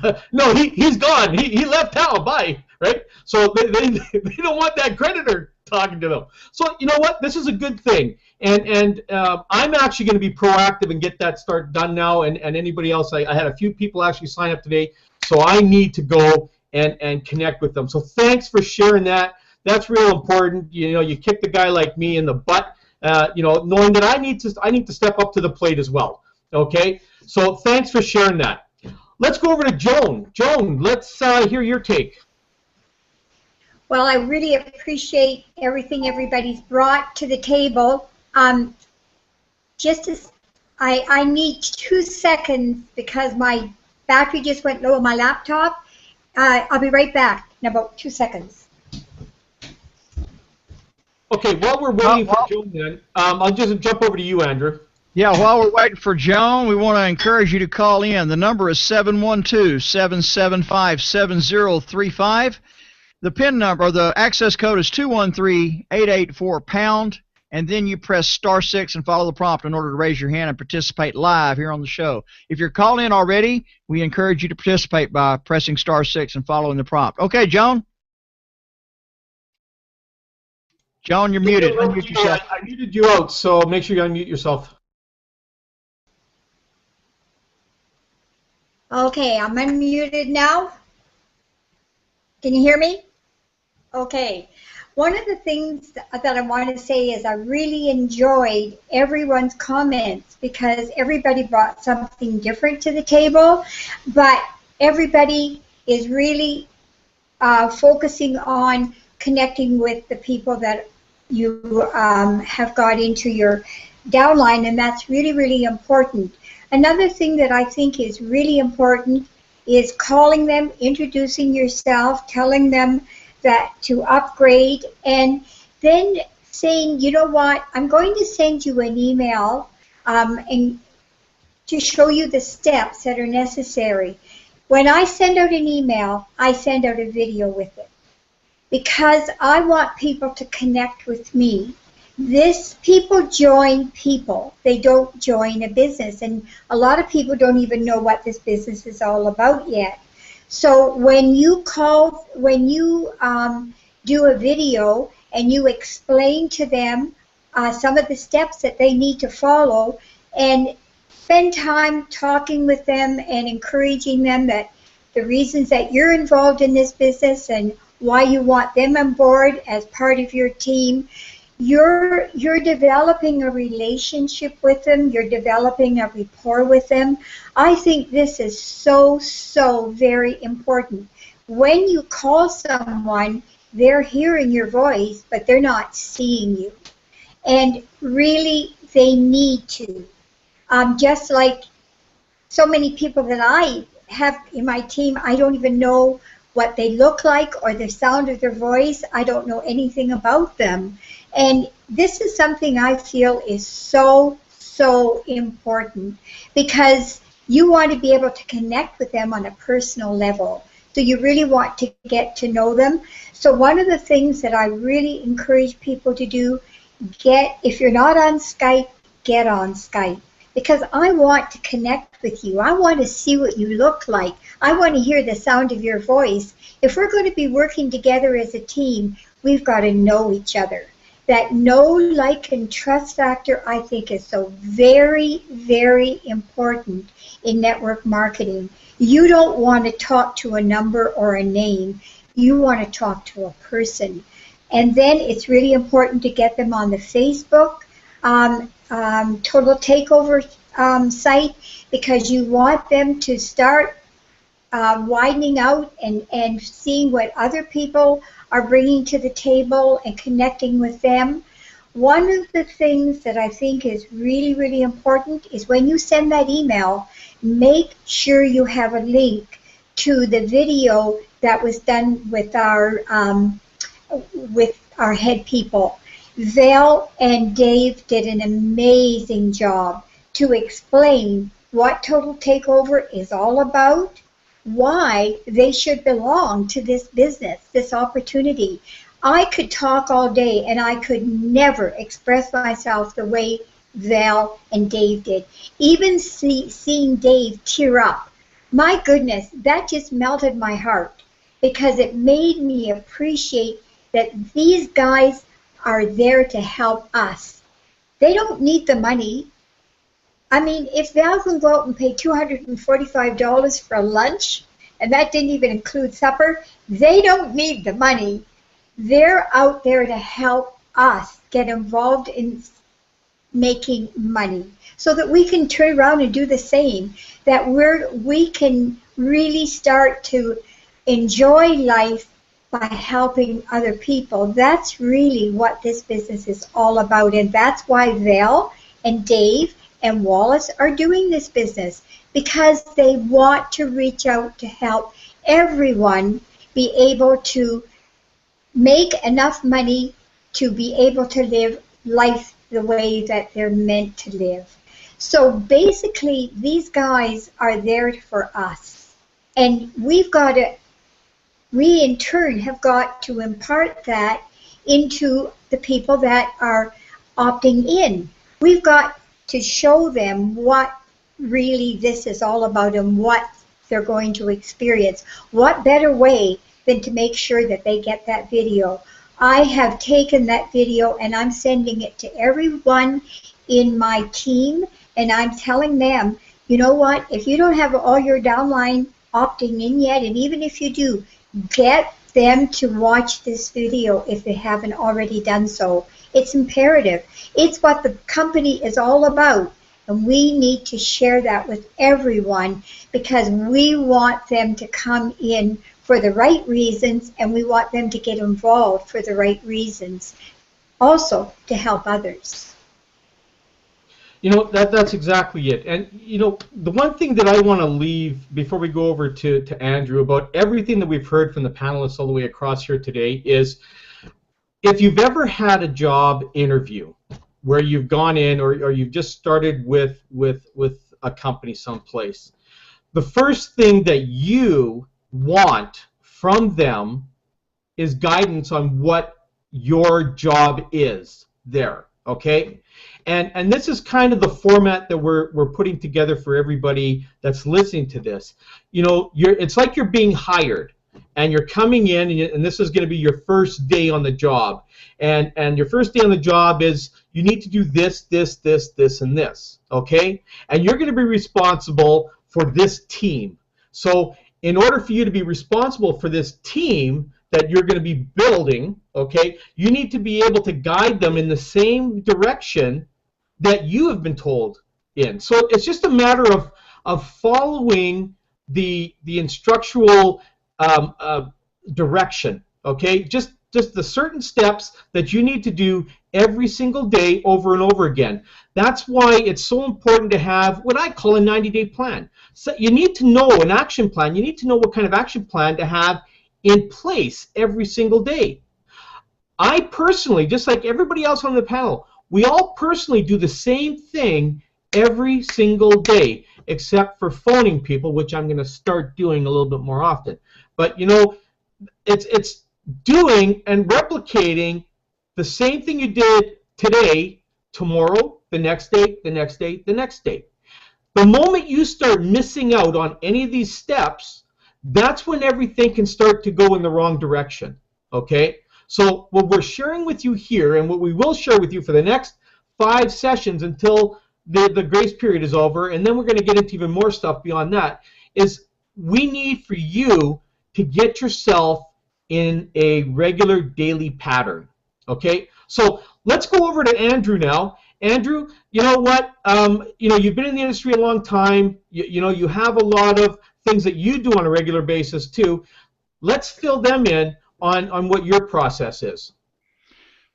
Speaker 2: he's gone. He left town. Bye, right? So they don't want that creditor talking to them. So you know what? This is a good thing, and I'm actually going to be proactive and get that start done now. And anybody else, I had a few people actually sign up today, so I need to go and connect with them. So thanks for sharing that. That's real important. You kick the guy like me in the butt. Knowing that I need to step up to the plate as well. Okay. So thanks for sharing that. Let's go over to Joan. Joan, let's hear your take.
Speaker 7: Well, I really appreciate everything everybody's brought to the table. Just as I need 2 seconds, because my battery just went low on my laptop. I'll be right back in about 2 seconds.
Speaker 2: Okay, while we're waiting for Joan, then I'll just jump over to you, Andrew.
Speaker 1: Yeah, while we're waiting for Joan, we want to encourage you to call in. The number is 712-775-7035. The PIN number, or the access code is 213-884-pound, and then you press *6 and follow the prompt in order to raise your hand and participate live here on the show. If you're called in already, we encourage you to participate by pressing *6 and following the prompt. Okay, Joan? Joan, you're muted. Unmute yourself.
Speaker 2: I muted you out, so make sure you unmute yourself.
Speaker 7: Okay, I'm unmuted now. Can you hear me? Okay. One of the things that I want to say is I really enjoyed everyone's comments because everybody brought something different to the table, but everybody is really focusing on connecting with the people that you have got into your downline, and that's really, really important. Another thing that I think is really important is calling them, introducing yourself, telling them that to upgrade, and then saying, you know what, I'm going to send you an email and to show you the steps that are necessary. When I send out an email, I send out a video with it because I want people to connect with me. People join people. They don't join a business, and a lot of people don't even know what this business is all about yet. So when you do a video and you explain to them some of the steps that they need to follow, and spend time talking with them and encouraging them that the reasons that you're involved in this business and why you want them on board as part of your team, you're developing a relationship with them, you're developing a rapport with them. I think this is so, so very important. When you call someone, they're hearing your voice, but they're not seeing you. And really, they need to. Just like so many people that I have in my team, I don't even know what they look like or the sound of their voice. I don't know anything about them. And this is something I feel is so, so important because you want to be able to connect with them on a personal level. So you really want to get to know them. So one of the things that I really encourage people to do, if you're not on Skype, get on Skype. Because I want to connect with you. I want to see what you look like. I want to hear the sound of your voice. If we're going to be working together as a team, we've got to know each other. That know, like, and trust factor, I think, is so very, very important in network marketing. You don't want to talk to a number or a name. You want to talk to a person. And then it's really important to get them on the Facebook Total Takeover site because you want them to start widening out and seeing what other people are bringing to the table and connecting with them. One of the things that I think is really, really important is when you send that email, make sure you have a link to the video that was done with our head people. Val and Dave did an amazing job to explain what Total Takeover is all about, why they should belong to this business, this opportunity. I could talk all day and I could never express myself the way Val and Dave did. Even seeing Dave tear up, my goodness, that just melted my heart because it made me appreciate that these guys are there to help us. They don't need the money. I mean, if Val can go out and pay $245 for lunch, and that didn't even include supper, they don't need the money. They're out there to help us get involved in making money so that we can turn around and do the same, that we can really start to enjoy life by helping other people. That's really what this business is all about, and that's why Val and Dave and Wallace are doing this business, because they want to reach out to help everyone be able to make enough money to be able to live life the way that they're meant to live. So basically, these guys are there for us. And we in turn have got to impart that into the people that are opting in. We've got to show them what really this is all about and what they're going to experience. What better way than to make sure that they get that video? I have taken that video and I'm sending it to everyone in my team, and I'm telling them, you know what, if you don't have all your downline opting in yet, and even if you do, get them to watch this video if they haven't already done so. It's imperative. It's what the company is all about, and we need to share that with everyone because we want them to come in for the right reasons, and we want them to get involved for the right reasons, also to help others.
Speaker 2: You know, that's exactly it. And, you know, the one thing that I want to leave before we go over to Andrew about everything that we've heard from the panelists all the way across here today is if you've ever had a job interview where you've gone in or you've just started with a company someplace, the first thing that you want from them is guidance on what your job is there, okay? And this is kind of the format that we're putting together for everybody that's listening to this. You know, it's like you're being hired, and you're coming in, and this is going to be your first day on the job. And your first day on the job is you need to do this, this, this, this, and this, okay? And you're going to be responsible for this team. So in order for you to be responsible for this team that you're going to be building, okay, you need to be able to guide them in the same direction that you have been told in. So it's just a matter of following the instructional direction, okay? Just the certain steps that you need to do every single day over and over again. That's why it's so important to have what I call a 90-day plan. So you need to know an action plan. You need to know what kind of action plan to have in place every single day. I personally, just like everybody else on the panel, we all personally do the same thing every single day, except for phoning people, which I'm going to start doing a little bit more often. But, you know, it's doing and replicating the same thing you did today, tomorrow, the next day, the next day, the next day. The moment you start missing out on any of these steps, that's when everything can start to go in the wrong direction, okay? So what we're sharing with you here, and what we will share with you for the next 5 sessions until the grace period is over, and then we're going to get into even more stuff beyond that, is we need for you to get yourself in a regular daily pattern, okay? So let's go over to Andrew now. Andrew, you know what? You know, you've been in the industry a long time. You know, you have a lot of things that you do on a regular basis too. Let's fill them in on what your process is.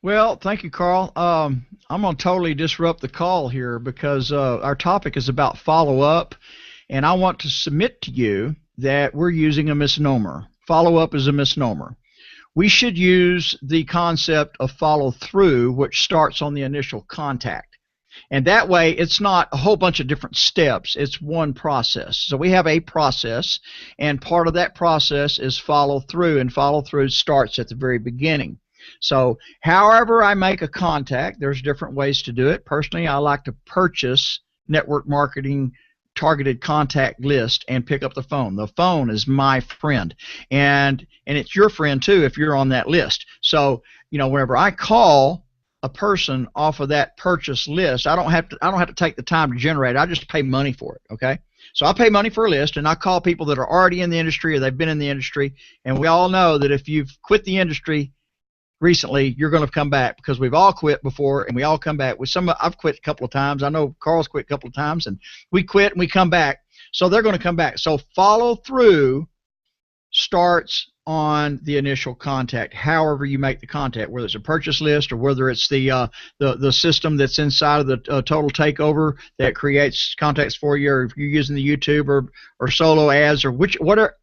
Speaker 1: Well, thank you, Carl. I'm going to totally disrupt the call here because our topic is about follow-up, and I want to submit to you that we're using a misnomer. Follow-up is a misnomer. We should use the concept of follow-through, which starts on the initial contact. And that way, it's not a whole bunch of different steps. It's one process. So we have a process, and part of that process is follow-through, and follow-through starts at the very beginning. So however I make a contact, there's different ways to do it. Personally, I like to purchase network marketing targeted contact list and pick up the phone. The phone is my friend, and it's your friend too if you're on that list. So, you know, whenever I call a person off of that purchase list, I don't have to take the time to generate it. I just pay money for it, okay? So I pay money for a list, and I call people that are already in the industry or they've been in the industry, and we all know that if you've quit the industry recently, you're going to come back because we've all quit before, and we all come back. I've quit a couple of times. I know Carl's quit a couple of times, and we quit and we come back. So they're going to come back. So follow through starts on the initial contact, however you make the contact, whether it's a purchase list or whether it's the system that's inside of the total takeover that creates contacts for you, or if you're using the YouTube or solo ads or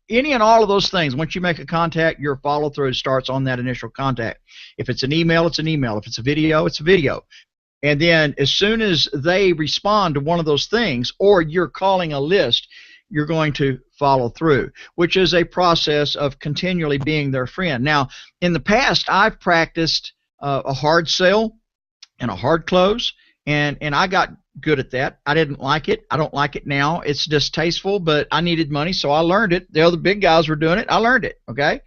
Speaker 1: any and all of those things. Once you make a contact, your follow through starts on that initial contact. If it's an email, it's an email. If it's a video, it's a video. And then as soon as they respond to one of those things, or you're calling a list, you're going to follow through, which is a process of continually being their friend. Now, in the past, I've practiced a hard sell and a hard close, and I got good at that. I didn't like it. I don't like it now. It's distasteful, but I needed money, so I learned it. The other big guys were doing it. I learned it, okay?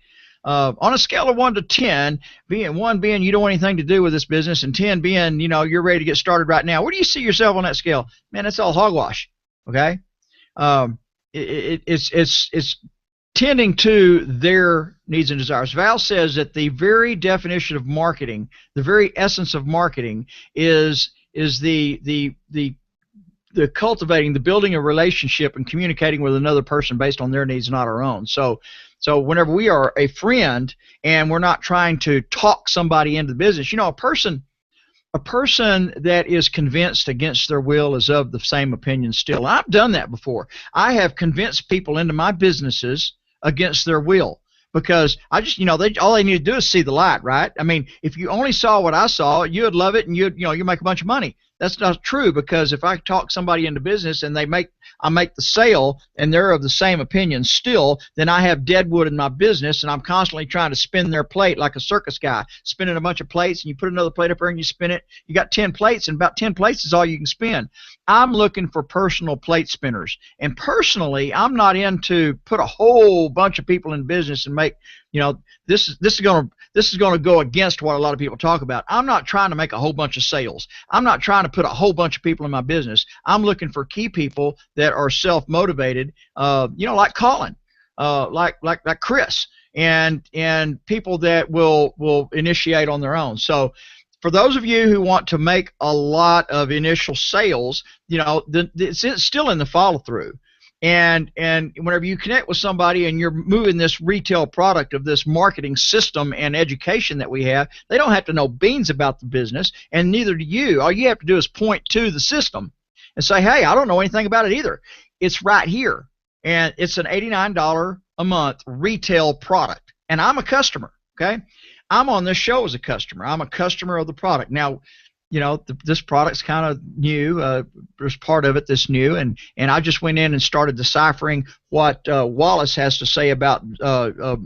Speaker 1: On a scale of 1 to 10, 1 being you don't want anything to do with this business, and 10 being, you're ready to get started right now, where do you see yourself on that scale? Man, it's all hogwash, okay? It's tending to their needs and desires. Val says that the very definition of marketing, the very essence of marketing, is the cultivating, the building a relationship and communicating with another person based on their needs, not our own. So whenever we are a friend and we're not trying to talk somebody into the business, a person that is convinced against their will is of the same opinion still. I've done that before. I have convinced people into my businesses against their will, because I just, all they need to do is see the light, right? I mean, if you only saw what I saw, you would love it and you make a bunch of money. That's not true, because if I talk somebody into business and I make the sale and they're of the same opinion still, then I have dead wood in my business, and I'm constantly trying to spin their plate like a circus guy, spinning a bunch of plates, and you put another plate up there and you spin it. You got 10 plates, and about 10 plates is all you can spin. I'm looking for personal plate spinners, and personally, I'm not into put a whole bunch of people in business and make, this is going to go against what a lot of people talk about. I'm not trying to make a whole bunch of sales. I'm not trying to put a whole bunch of people in my business. I'm looking for key people that are self-motivated, like Colin, like Chris, and people that will initiate on their own. So for those of you who want to make a lot of initial sales, it's still in the follow-through. And whenever you connect with somebody and you're moving this retail product of this marketing system and education that we have, they don't have to know beans about the business, and neither do you. All you have to do is point to the system and say, hey, I don't know anything about it either. It's right here, and it's an $89 a month retail product, and I'm a customer, okay? I'm on this show as a customer. I'm a customer of the product. Now, this product's kind of new. There's part of it that's new, and I just went in and started deciphering what Wallace has to say about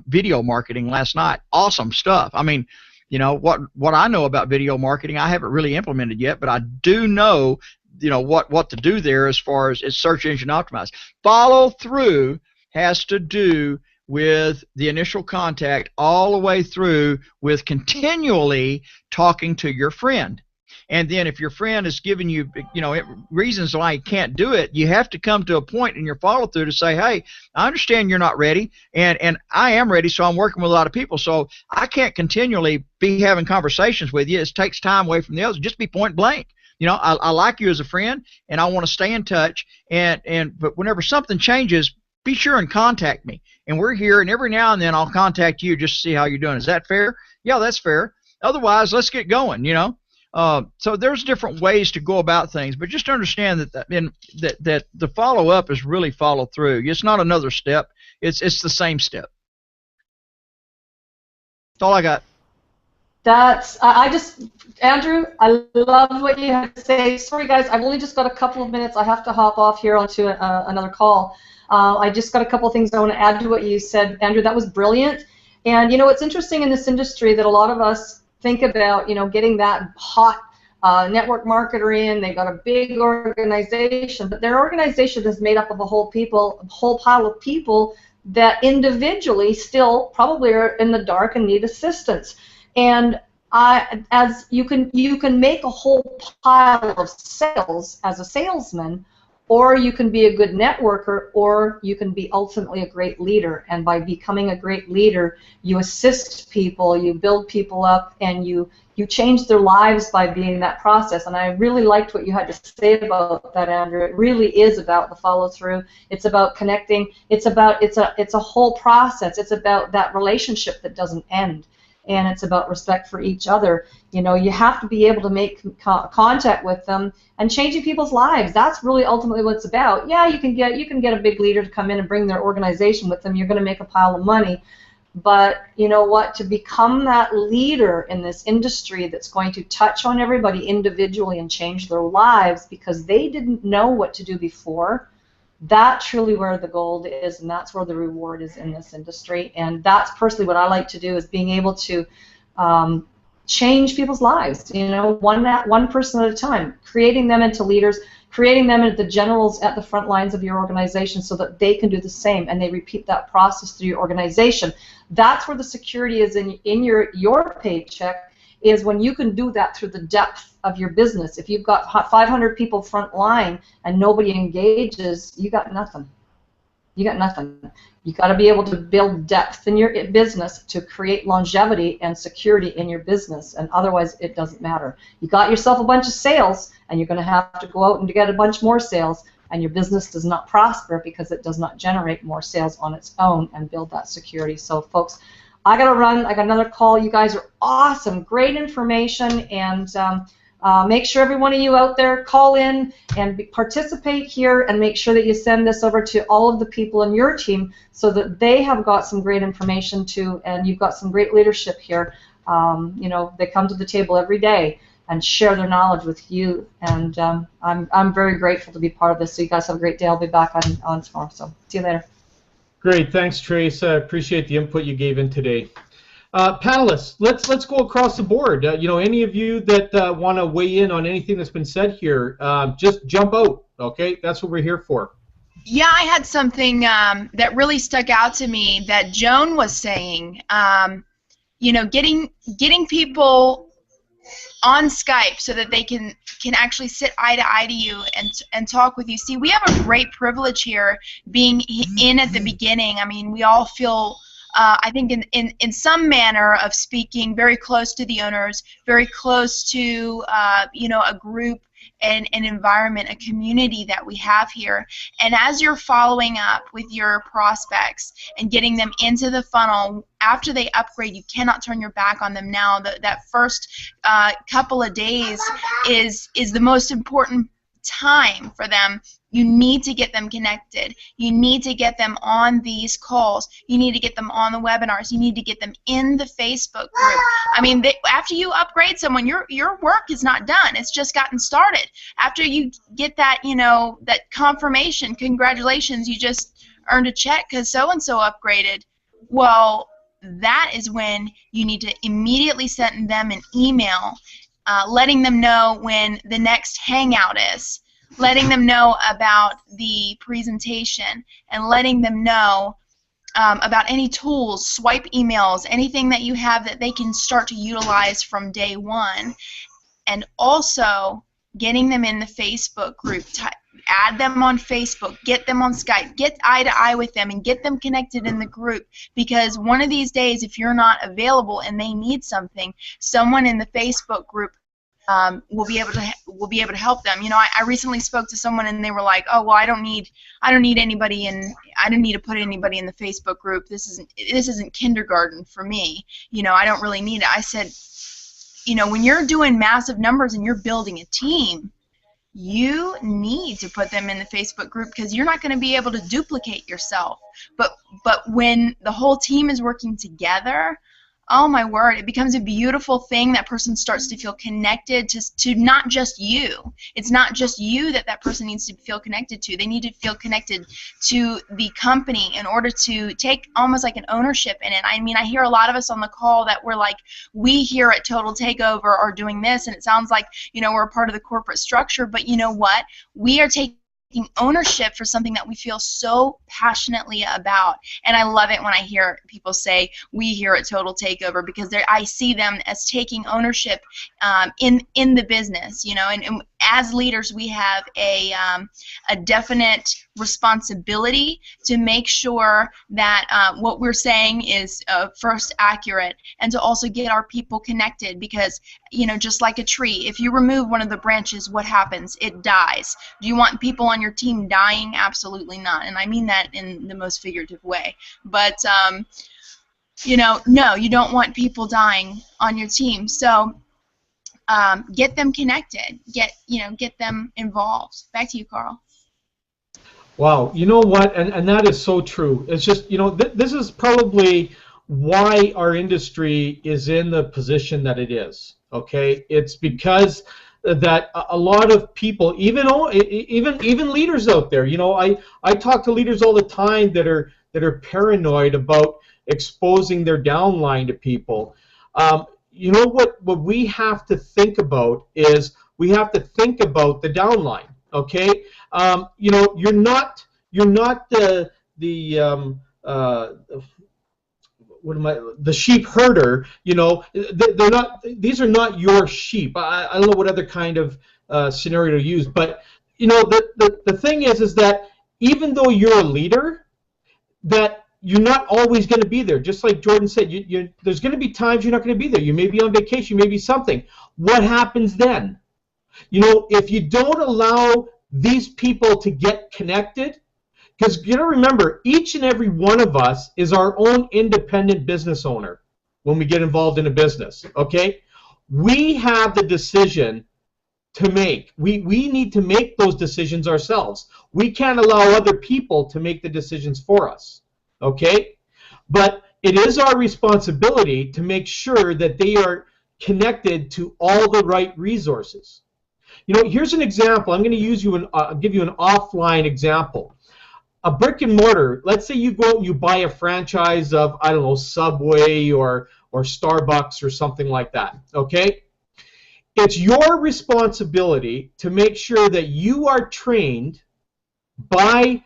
Speaker 1: video marketing last night. Awesome stuff. I mean, what I know about video marketing, I haven't really implemented yet, but I do know, what to do there as far as it's search engine optimized. Follow through has to do with the initial contact all the way through with continually talking to your friend. And then if your friend is giving you, reasons why you can't do it, you have to come to a point in your follow-through to say, hey, I understand you're not ready, and I am ready, so I'm working with a lot of people, so I can't continually be having conversations with you. It takes time away from the others. Just be point blank. I like you as a friend, and I want to stay in touch, but whenever something changes, be sure and contact me. And we're here, and every now and then I'll contact you just to see how you're doing. Is that fair? Yeah, that's fair. Otherwise, let's get going, So there's different ways to go about things, but just understand that the follow-up is really follow through. It's not another step. It's the same step. That's all I got.
Speaker 3: Andrew, I love what you had to say. Sorry, guys, I've only just got a couple of minutes. I have to hop off here onto another call. I just got a couple of things I want to add to what you said, Andrew. That was brilliant. And, it's interesting in this industry that a lot of us think about, getting that hot network marketer in. They've got a big organization, but their organization is made up of a whole pile of people that individually still probably are in the dark and need assistance. And as you can make a whole pile of sales as a salesman, or you can be a good networker, or you can be ultimately a great leader. And by becoming a great leader, you assist people, you build people up, and you change their lives by being that process. And I really liked what you had to say about that, Andrew. It really is about the follow through. It's about connecting. It's a whole process. It's about that relationship that doesn't end. And it's about respect for each other. You have to be able to make contact with them and changing people's lives. That's really ultimately what it's about. Yeah, you can get a big leader to come in and bring their organization with them. You're going to make a pile of money, But you know what? To become that leader in this industry that's going to touch on everybody individually and change their lives because they didn't know what to do before, that's truly where the gold is, and that's where the reward is in this industry. And that's personally what I like to do, is being able to change people's lives, you know, one person at a time, creating them into leaders, creating them into the generals at the front lines of your organization so that they can do the same, and they repeat that process through your organization. That's where the security is in your paycheck, is when you can do that through the depth of your business. If you've got 500 people front line and nobody engages, you got nothing. You got nothing. You got to be able to build depth in your business to create longevity and security in your business, and otherwise it doesn't matter. You got yourself a bunch of sales, and you're going to have to go out and get a bunch more sales, and your business does not prosper because it does not generate more sales on its own and build that security. So, folks, I got to run. I got another call. You guys are awesome. Great information, and make sure every one of you out there call in and participate here, and make sure that you send this over to all of the people in your team so that they have got some great information too, and you've got some great leadership here. You know, they come to the table every day and share their knowledge with you, and I'm very grateful to be part of this. So you guys have a great day. I'll be back on tomorrow. So see you later.
Speaker 2: Great, thanks, Trace. I appreciate the input you gave in today. Panelists, let's go across the board. You know, any of you that want to weigh in on anything that's been said here, just jump out. Okay, that's what we're here for.
Speaker 6: Yeah, I had something that really stuck out to me that Joan was saying. You know, getting people on Skype so that they can actually sit eye to eye to you and talk with you. See, we have a great privilege here being in at the beginning. I mean, we all feel, I think in some manner of speaking, very close to the owners, very close to you know, a group, an environment, a community that we have here. And as you're following up with your prospects and getting them into the funnel, after they upgrade, you cannot turn your back on them now. That first couple of days is the most important time for them. You need to get them connected. You need to get them on these calls. You need to get them on the webinars. You need to get them in the Facebook group. I mean, after you upgrade someone, your work is not done. It's just gotten started. After you get that, you know, that confirmation, congratulations, you just earned a check because so-and-so upgraded. Well, that is when you need to immediately send them an email letting them know when the next hangout is, letting them know about the presentation, and letting them know about any tools, swipe emails, anything that you have that they can start to utilize from day one. And also getting them in the Facebook group. Add them on Facebook, get them on Skype, get eye to eye with them, and get them connected in the group, because one of these days, if you're not available and they need something, someone in the Facebook group will be able to help them. You know, I recently spoke to someone and they were like, "Oh, well, I don't need anybody in. I don't need to put anybody in the Facebook group. This isn't kindergarten for me. You know, I don't really need it." I said, you know, when you're doing massive numbers and you're building a team, you need to put them in the Facebook group, because you're not going to be able to duplicate yourself. But when the whole team is working together, oh my word, it becomes a beautiful thing. That person starts to feel connected to not just you. It's not just you that person needs to feel connected to. They need to feel connected to the company in order to take almost like an ownership in it. I mean, I hear a lot of us on the call that we're like, we here at Total Takeover are doing this, and it sounds like, you know, we're a part of the corporate structure, but you know what? We are taking ownership for something that we feel so passionately about. And I love it when I hear people say we here at Total Takeover, because I see them as taking ownership in the business, you know. And as leaders, we have a definite responsibility to make sure that what we're saying is first accurate, and to also get our people connected, because, you know, just like a tree, if you remove one of the branches, what happens? It dies. Do you want people on your team dying? Absolutely not. And I mean that in the most figurative way. But you know, no, you don't want people dying on your team. So get them connected. Get them involved. Back to you, Carl.
Speaker 2: Wow, you know what? And that is so true. It's just, you know, this is probably why our industry is in the position that it is. Okay, it's because that a lot of people, even leaders out there, you know, I talk to leaders all the time that are paranoid about exposing their downline to people. You know what we have to think about is we have to think about the downline. Okay, you know, you're not the sheep herder. You know, they're not. These are not your sheep. I don't know what other kind of scenario to use, but you know, the thing is that even though you're a leader, that you're not always going to be there. Just like Jordan said, there's going to be times you're not going to be there. You may be on vacation, you may be something. What happens then? You know, if you don't allow these people to get connected, because you know, remember, each and every one of us is our own independent business owner when we get involved in a business, okay? We have the decision to make. We need to make those decisions ourselves. We can't allow other people to make the decisions for us. Okay, but it is our responsibility to make sure that they are connected to all the right resources. You know, here's an example. I'm going to use you give you an offline example. A brick and mortar. Let's say you go out and you buy a franchise of, I don't know, Subway or Starbucks or something like that. Okay, it's your responsibility to make sure that you are trained by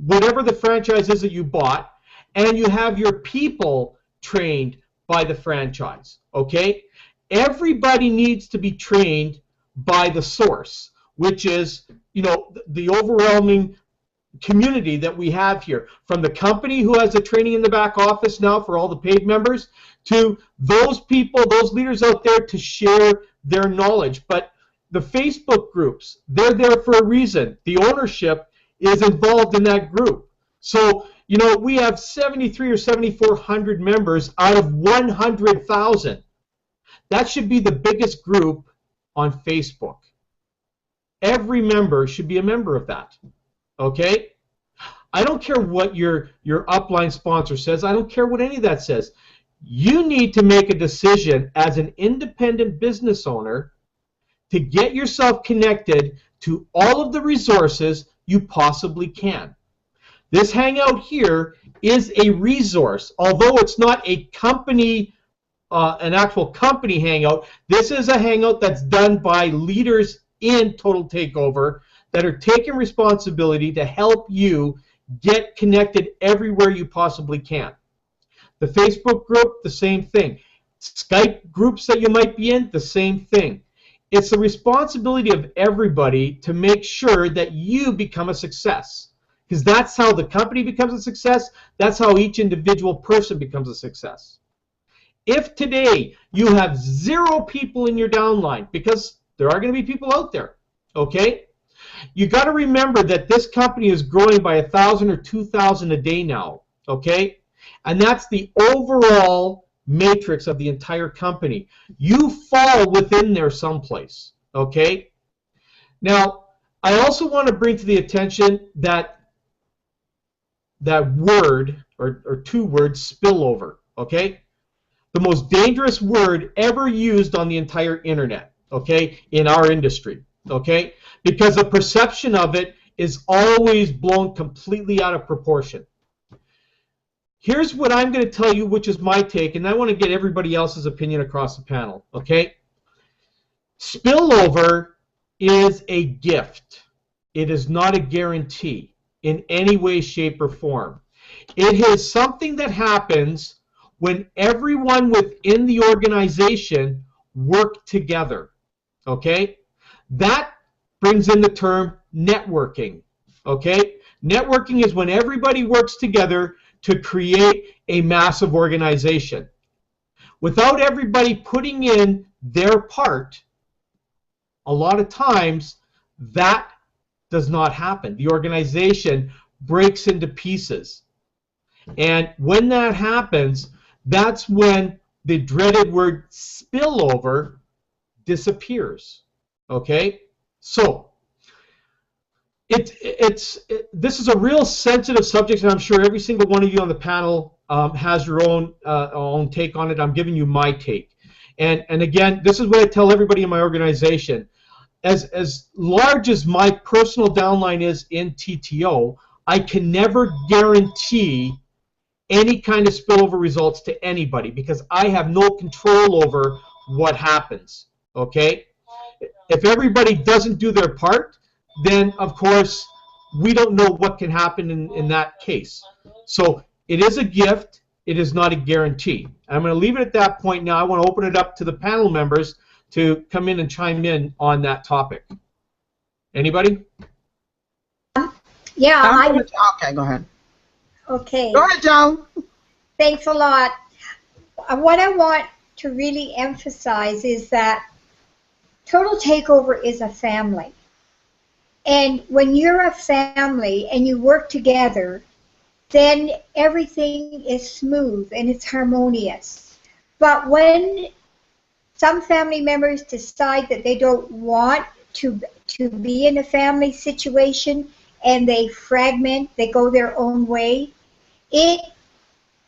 Speaker 2: whatever the franchise is that you bought, and you have your people trained by the franchise, okay? Everybody needs to be trained by the source, which is, you know, the overwhelming community that we have here, from the company who has the training in the back office now for all the paid members, to those people, those leaders out there to share their knowledge. But the Facebook groups, they're there for a reason. The ownership is involved in that group. So, you know, we have 73 or 7,400 members out of 100,000. That should be the biggest group on Facebook. Every member should be a member of that. Okay? I don't care what your upline sponsor says. I don't care what any of that says. You need to make a decision as an independent business owner to get yourself connected to all of the resources you possibly can. This hangout here is a resource. Although it's not a company, an actual company hangout, this is a hangout that's done by leaders in Total Takeover that are taking responsibility to help you get connected everywhere you possibly can. The Facebook group, the same thing. Skype groups that you might be in, the same thing. It's the responsibility of everybody to make sure that you become a success, because that's how the company becomes a success. That's how each individual person becomes a success. If today you have 0 people in your downline, because there are going to be people out there, okay, you got to remember that this company is growing by 1,000 or 2,000 a day now, okay, and that's the overall matrix of the entire company. You fall within there someplace, okay? Now, I also want to bring to the attention that word, or 2 words, spillover, okay? The most dangerous word ever used on the entire internet, okay, in our industry, okay? Because the perception of it is always blown completely out of proportion. Here's what I'm going to tell you, which is my take, and I want to get everybody else's opinion across the panel, okay? Spillover is a gift. It is not a guarantee in any way, shape, or form. It is something that happens when everyone within the organization work together, okay? That brings in the term networking, okay? Networking is when everybody works together to create a massive organization. Without everybody putting in their part, a lot of times that does not happen. The organization breaks into pieces. And when that happens, that's when the dreaded word spillover disappears. Okay? So, this is a real sensitive subject, and I'm sure every single one of you on the panel has your own take on it. I'm giving you my take. And again, this is what I tell everybody in my organization. As large as my personal downline is in TTO, I can never guarantee any kind of spillover results to anybody because I have no control over what happens. Okay? If everybody doesn't do their part, then of course we don't know what can happen in that case. So it is a gift. It is not a guarantee. I'm going to leave it at that point now. I want to open it up to the panel members to come in and chime in on that topic. Anybody?
Speaker 7: Yeah.
Speaker 5: Okay, go ahead.
Speaker 7: Okay.
Speaker 5: Go ahead, Joan.
Speaker 7: Thanks a lot. What I want to really emphasize is that Total Takeover is a family. And when you're a family and you work together, then everything is smooth and it's harmonious. But when some family members decide that they don't want to be in a family situation and they fragment, they go their own way, it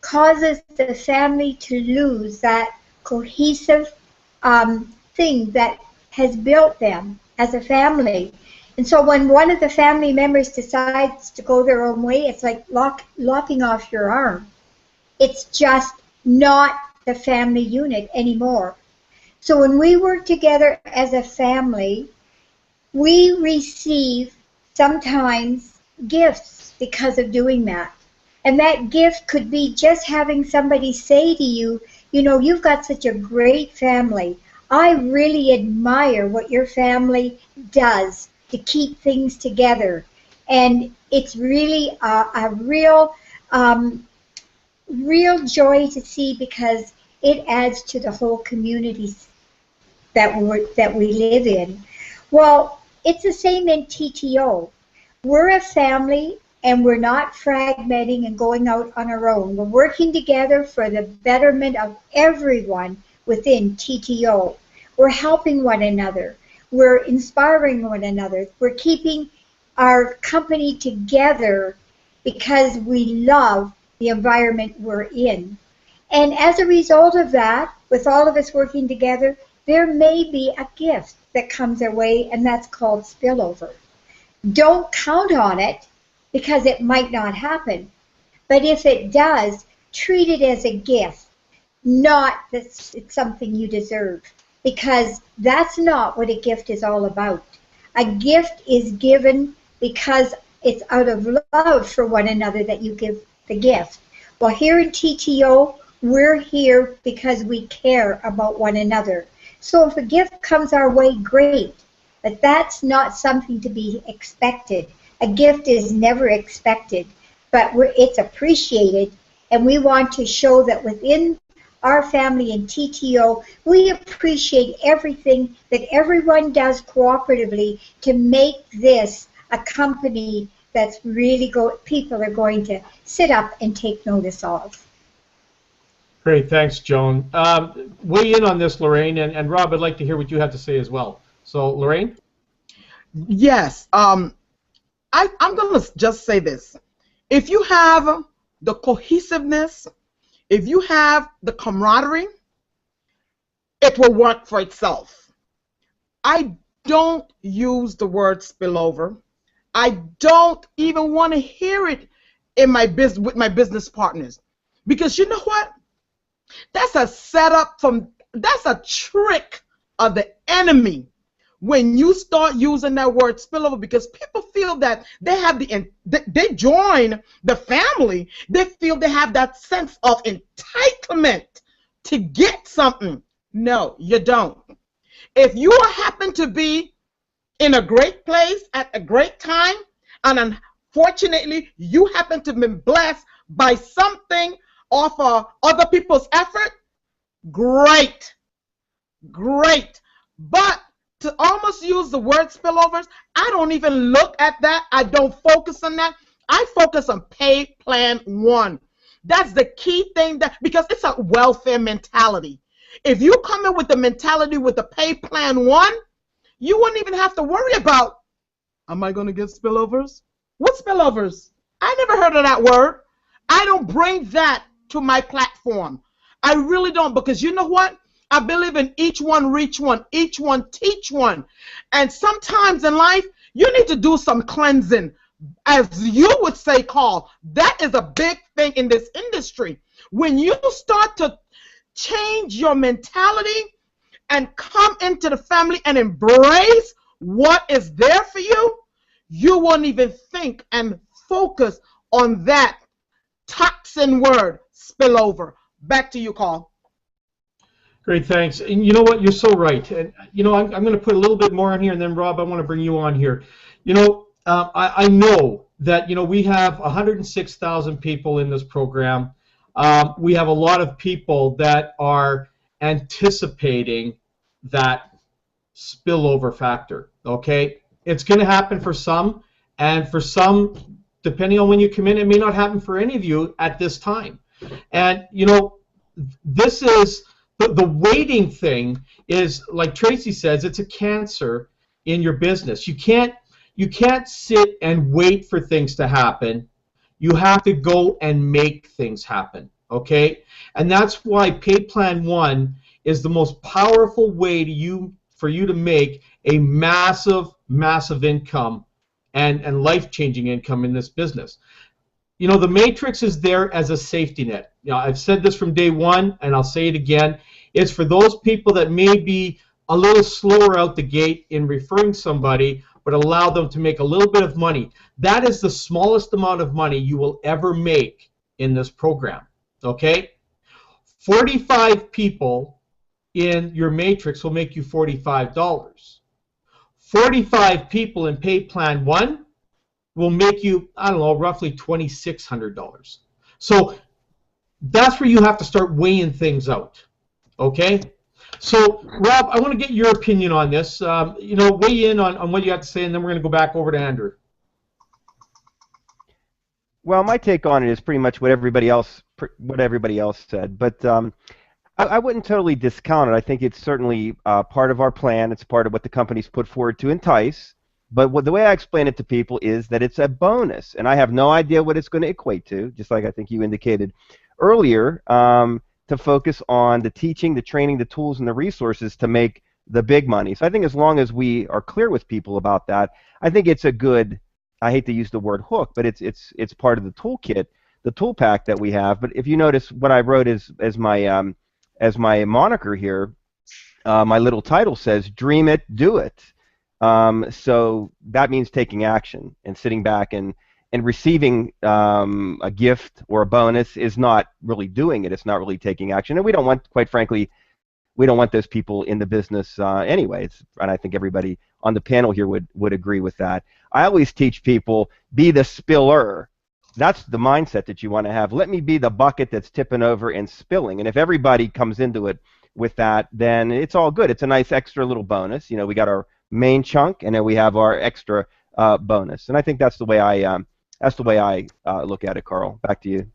Speaker 7: causes the family to lose that cohesive thing that has built them as a family. And so when one of the family members decides to go their own way, it's like lopping off your arm. It's just not the family unit anymore. So when we work together as a family, we receive sometimes gifts because of doing that. And that gift could be just having somebody say to you, you know, you've got such a great family. I really admire what your family does to keep things together. And it's really a real joy to see because it adds to the whole community that we live in. Well, it's the same in TTO. We're a family and we're not fragmenting and going out on our own. We're working together for the betterment of everyone within TTO. We're helping one another. We're inspiring one another. We're keeping our company together because we love the environment we're in. And as a result of that, with all of us working together, there may be a gift that comes our way, and that's called spillover. Don't count on it because it might not happen. But if it does, treat it as a gift, not that it's something you deserve, because that's not what a gift is all about. A gift is given because it's out of love for one another that you give the gift. Well, here in TTO, we're here because we care about one another. So if a gift comes our way, great, but that's not something to be expected. A gift is never expected, but it's appreciated, and we want to show that within our family in TTO, we appreciate everything that everyone does cooperatively to make this a company that's really people are going to sit up and take notice of.
Speaker 2: Great, thanks, Joan. Weigh in on this, Lorraine, and Rob, I'd like to hear what you have to say as well. So, Lorraine?
Speaker 5: Yes, I'm going to just say this. If you have the cohesiveness, if you have the camaraderie, it will work for itself. I don't use the word spillover. I don't even want to hear it in my with my business partners, because you know what? That's a setup that's a trick of the enemy when you start using that word spillover, because people feel that they have they join the family, they feel they have that sense of entitlement to get something. No, you don't. If you happen to be in a great place at a great time, and unfortunately you happen to be blessed by something off of other people's effort, great, great. But to almost use the word spillovers, I don't even look at that. I don't focus on that. I focus on pay plan 1. That's the key thing, because it's a welfare mentality. If you come in with the mentality with the pay plan 1, you wouldn't even have to worry about, am I going to get spillovers? What spillovers? I never heard of that word. I don't bring that to my platform. I really don't, because you know what? I believe in each one reach one, each one teach one. And sometimes in life, you need to do some cleansing. As you would say, Carl, that is a big thing in this industry. When you start to change your mentality and come into the family and embrace what is there for you, you won't even think and focus on that toxin word, spillover. Back to you, Carl.
Speaker 2: Great, thanks. And you know what? You're so right. And you know, I'm going to put a little bit more on here, and then Rob, I want to bring you on here. You know, I know that we have 106,000 people in this program. We have a lot of people that are anticipating that spillover factor. Okay, it's going to happen for some, and for some, depending on when you come in, it may not happen for any of you at this time. And you know, this is the waiting thing is, like Tracy says, it's a cancer in your business. You can't sit and wait for things to happen. You have to go and make things happen, okay? And that's why Pay Plan 1 is the most powerful way for you to make a massive, massive income and life-changing income in this business. You know, the matrix is there as a safety net. You know, I've said this from day one, and I'll say it again. It's for those people that may be a little slower out the gate in referring somebody, but allow them to make a little bit of money. That is the smallest amount of money you will ever make in this program, okay? 45 people in your matrix will make you $45. 45 people in Pay Plan 1 will make you, I don't know, roughly $2,600. So that's where you have to start weighing things out, okay? So, Rob, I want to get your opinion on this. You know, weigh in on what you have to say, and then we're going to go back over to Andrew.
Speaker 4: Well, my take on it is pretty much what everybody else said, but I wouldn't totally discount it. I think it's certainly part of our plan. It's part of what the company's put forward to entice. But the way I explain it to people is that it's a bonus, and I have no idea what it's going to equate to, just like I think you indicated earlier, to focus on the teaching, the training, the tools, and the resources to make the big money. So I think as long as we are clear with people about that, I think it's a good, I hate to use the word hook, but it's part of the toolkit, the tool pack that we have. But if you notice what I wrote as my moniker here, my little title says, dream it, do it. So that means taking action and sitting back and receiving a gift or a bonus is not really doing it. It's not really taking action. And we don't want, quite frankly, we don't want those people in the business anyways. And I think everybody on the panel here would agree with that. I always teach people, be the spiller. That's the mindset that you want to have. Let me be the bucket that's tipping over and spilling. And if everybody comes into it with that, then it's all good. It's a nice extra little bonus. You know, we got our main chunk, and then we have our extra bonus. And I think that's the way I look at it, Carl. Back to you.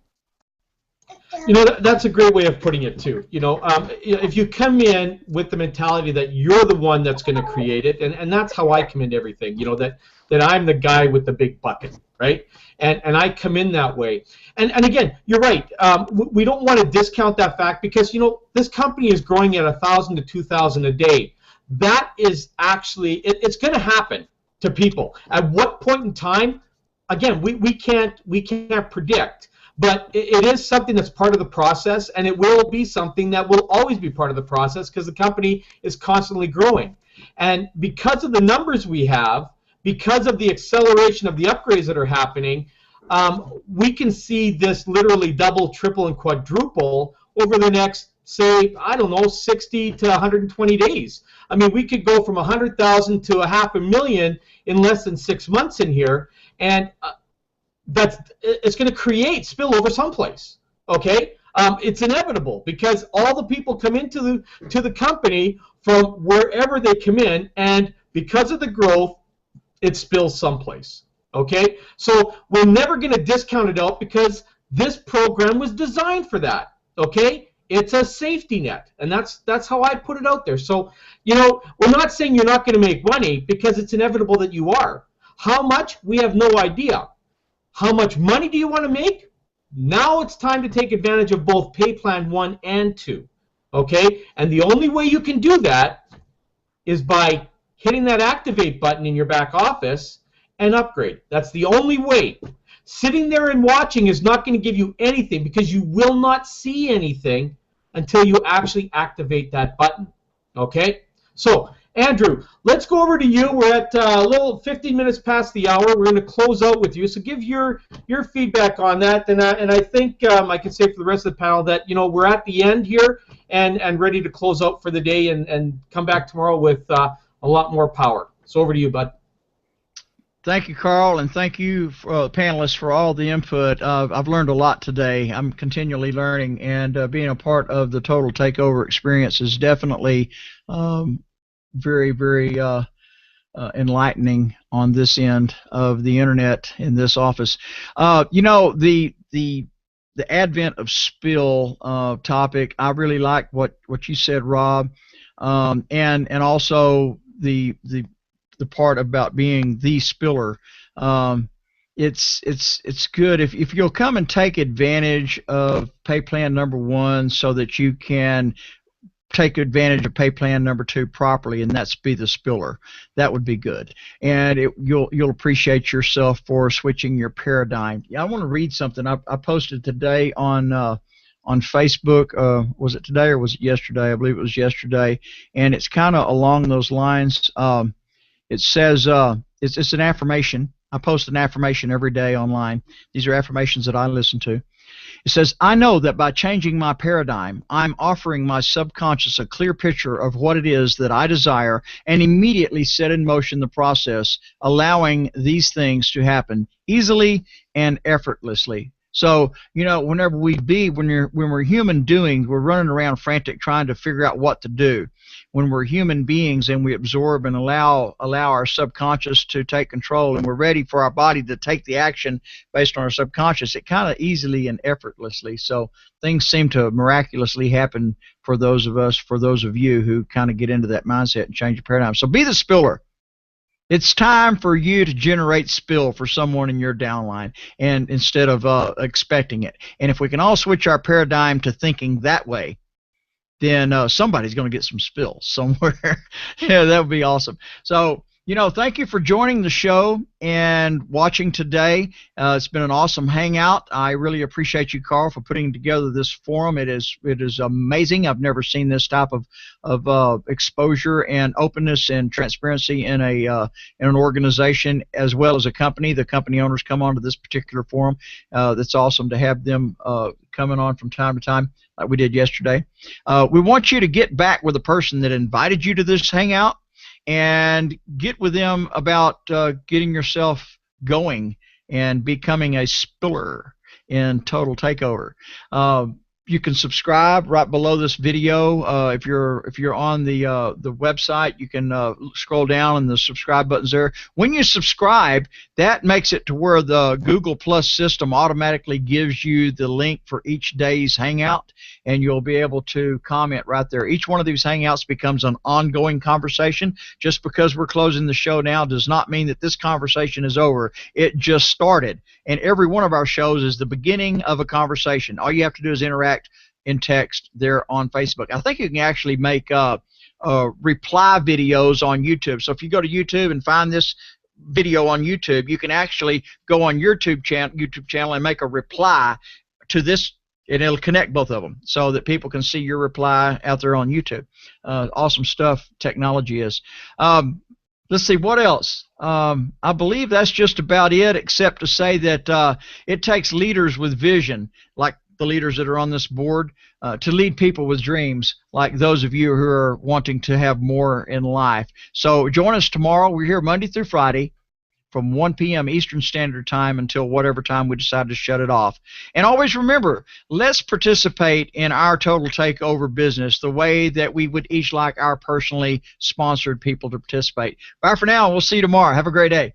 Speaker 2: You know, that's a great way of putting it too. You know, if you come in with the mentality that you're the one that's going to create it, and that's how I come into everything. You know, that I'm the guy with the big bucket, right? And I come in that way. And again, you're right. We don't want to discount that fact because, you know, this company is growing at 1,000 to 2,000 a day. That is actually, it's going to happen to people. At what point in time? Again, we can't predict, but it is something that's part of the process, and it will be something that will always be part of the process because the company is constantly growing. And because of the numbers we have, because of the acceleration of the upgrades that are happening, we can see this literally double, triple, and quadruple over the next, say, I don't know, 60 to 120 days. I mean, we could go from 100,000 to 500,000 in less than 6 months in here, and it's going to create spillover someplace. Okay, it's inevitable because all the people come into the company from wherever they come in, and because of the growth, it spills someplace. Okay, so we're never going to discount it out because this program was designed for that. Okay. It's a safety net, and that's how I put it out there. So, you know, we're not saying you're not going to make money because it's inevitable that you are. How much? We have no idea. How much money do you want to make? Now it's time to take advantage of both pay plan 1 and 2. Okay? And the only way you can do that is by hitting that activate button in your back office and upgrade. That's the only way. Sitting there and watching is not going to give you anything, because you will not see anything until you actually activate that button. Okay? So, Andrew, let's go over to you. We're at a little 15 minutes past the hour. We're going to close out with you. So give your feedback on that. And I think I can say for the rest of the panel that, you know, we're at the end here and ready to close out for the day and come back tomorrow with a lot more power. So over to you, bud.
Speaker 1: Thank you, Carl, and thank you, panelists, for all the input. I've learned a lot today. I'm continually learning, and being a part of the Total Takeover experience is definitely very, very enlightening on this end of the internet in this office. You know, the advent of spill topic, I really like what you said, Rob, and also the part about being the spiller. It's good if you'll come and take advantage of pay plan number 1 so that you can take advantage of pay plan number 2 properly, and that's be the spiller. That would be good, and you'll appreciate yourself for switching your paradigm. I want to read something I posted today on Facebook. Was it today or was it yesterday? I believe it was yesterday, and it's kind of along those lines. It says it's an affirmation. I post an affirmation every day online. These are affirmations that I listen to. It says, I know that by changing my paradigm, I'm offering my subconscious a clear picture of what it is that I desire and immediately set in motion the process, allowing these things to happen easily and effortlessly. So, you know, whenever when we're human doings, we're running around frantic trying to figure out what to do. When we're human beings and we absorb and allow our subconscious to take control, and we're ready for our body to take the action based on our subconscious, it kind of easily and effortlessly. So things seem to miraculously happen for those of you who kind of get into that mindset and change your paradigm. So be the spiller. It's time for you to generate spill for someone in your downline, and instead of expecting it. And if we can all switch our paradigm to thinking that way, then somebody's going to get some spill somewhere. Yeah, that would be awesome. So, you know, thank you for joining the show and watching today. It's been an awesome hangout. I really appreciate you, Carl, for putting together this forum. It is amazing. I've never seen this type of exposure and openness and transparency in an organization as well as a company. The company owners come onto this particular forum. That's awesome to have them coming on from time to time, like we did yesterday. We want you to get back with the person that invited you to this hangout and get with them about getting yourself going and becoming a spiller in Total Takeover. You can subscribe right below this video. If you're on the website, you can scroll down and the subscribe button's there. When you subscribe, that makes it to where the Google Plus system automatically gives you the link for each day's hangout, and you'll be able to comment right there. Each one of these hangouts becomes an ongoing conversation. Just because we're closing the show now does not mean that this conversation is over. It just started, and every one of our shows is the beginning of a conversation. All you have to do is interact in text there on Facebook. I think you can actually make reply videos on YouTube. So if you go to YouTube and find this video on YouTube, you can actually go on your YouTube channel and make a reply to this, and it'll connect both of them so that people can see your reply out there on YouTube. Awesome stuff technology is. Let's see, what else? I believe that's just about it, except to say that it takes leaders with vision, like the leaders that are on this board, to lead people with dreams, like those of you who are wanting to have more in life. So join us tomorrow. We're here Monday through Friday from 1 p.m. Eastern Standard Time until whatever time we decide to shut it off. And always remember, let's participate in our Total Takeover business the way that we would each like our personally sponsored people to participate. Bye for now. We'll see you tomorrow. Have a great day.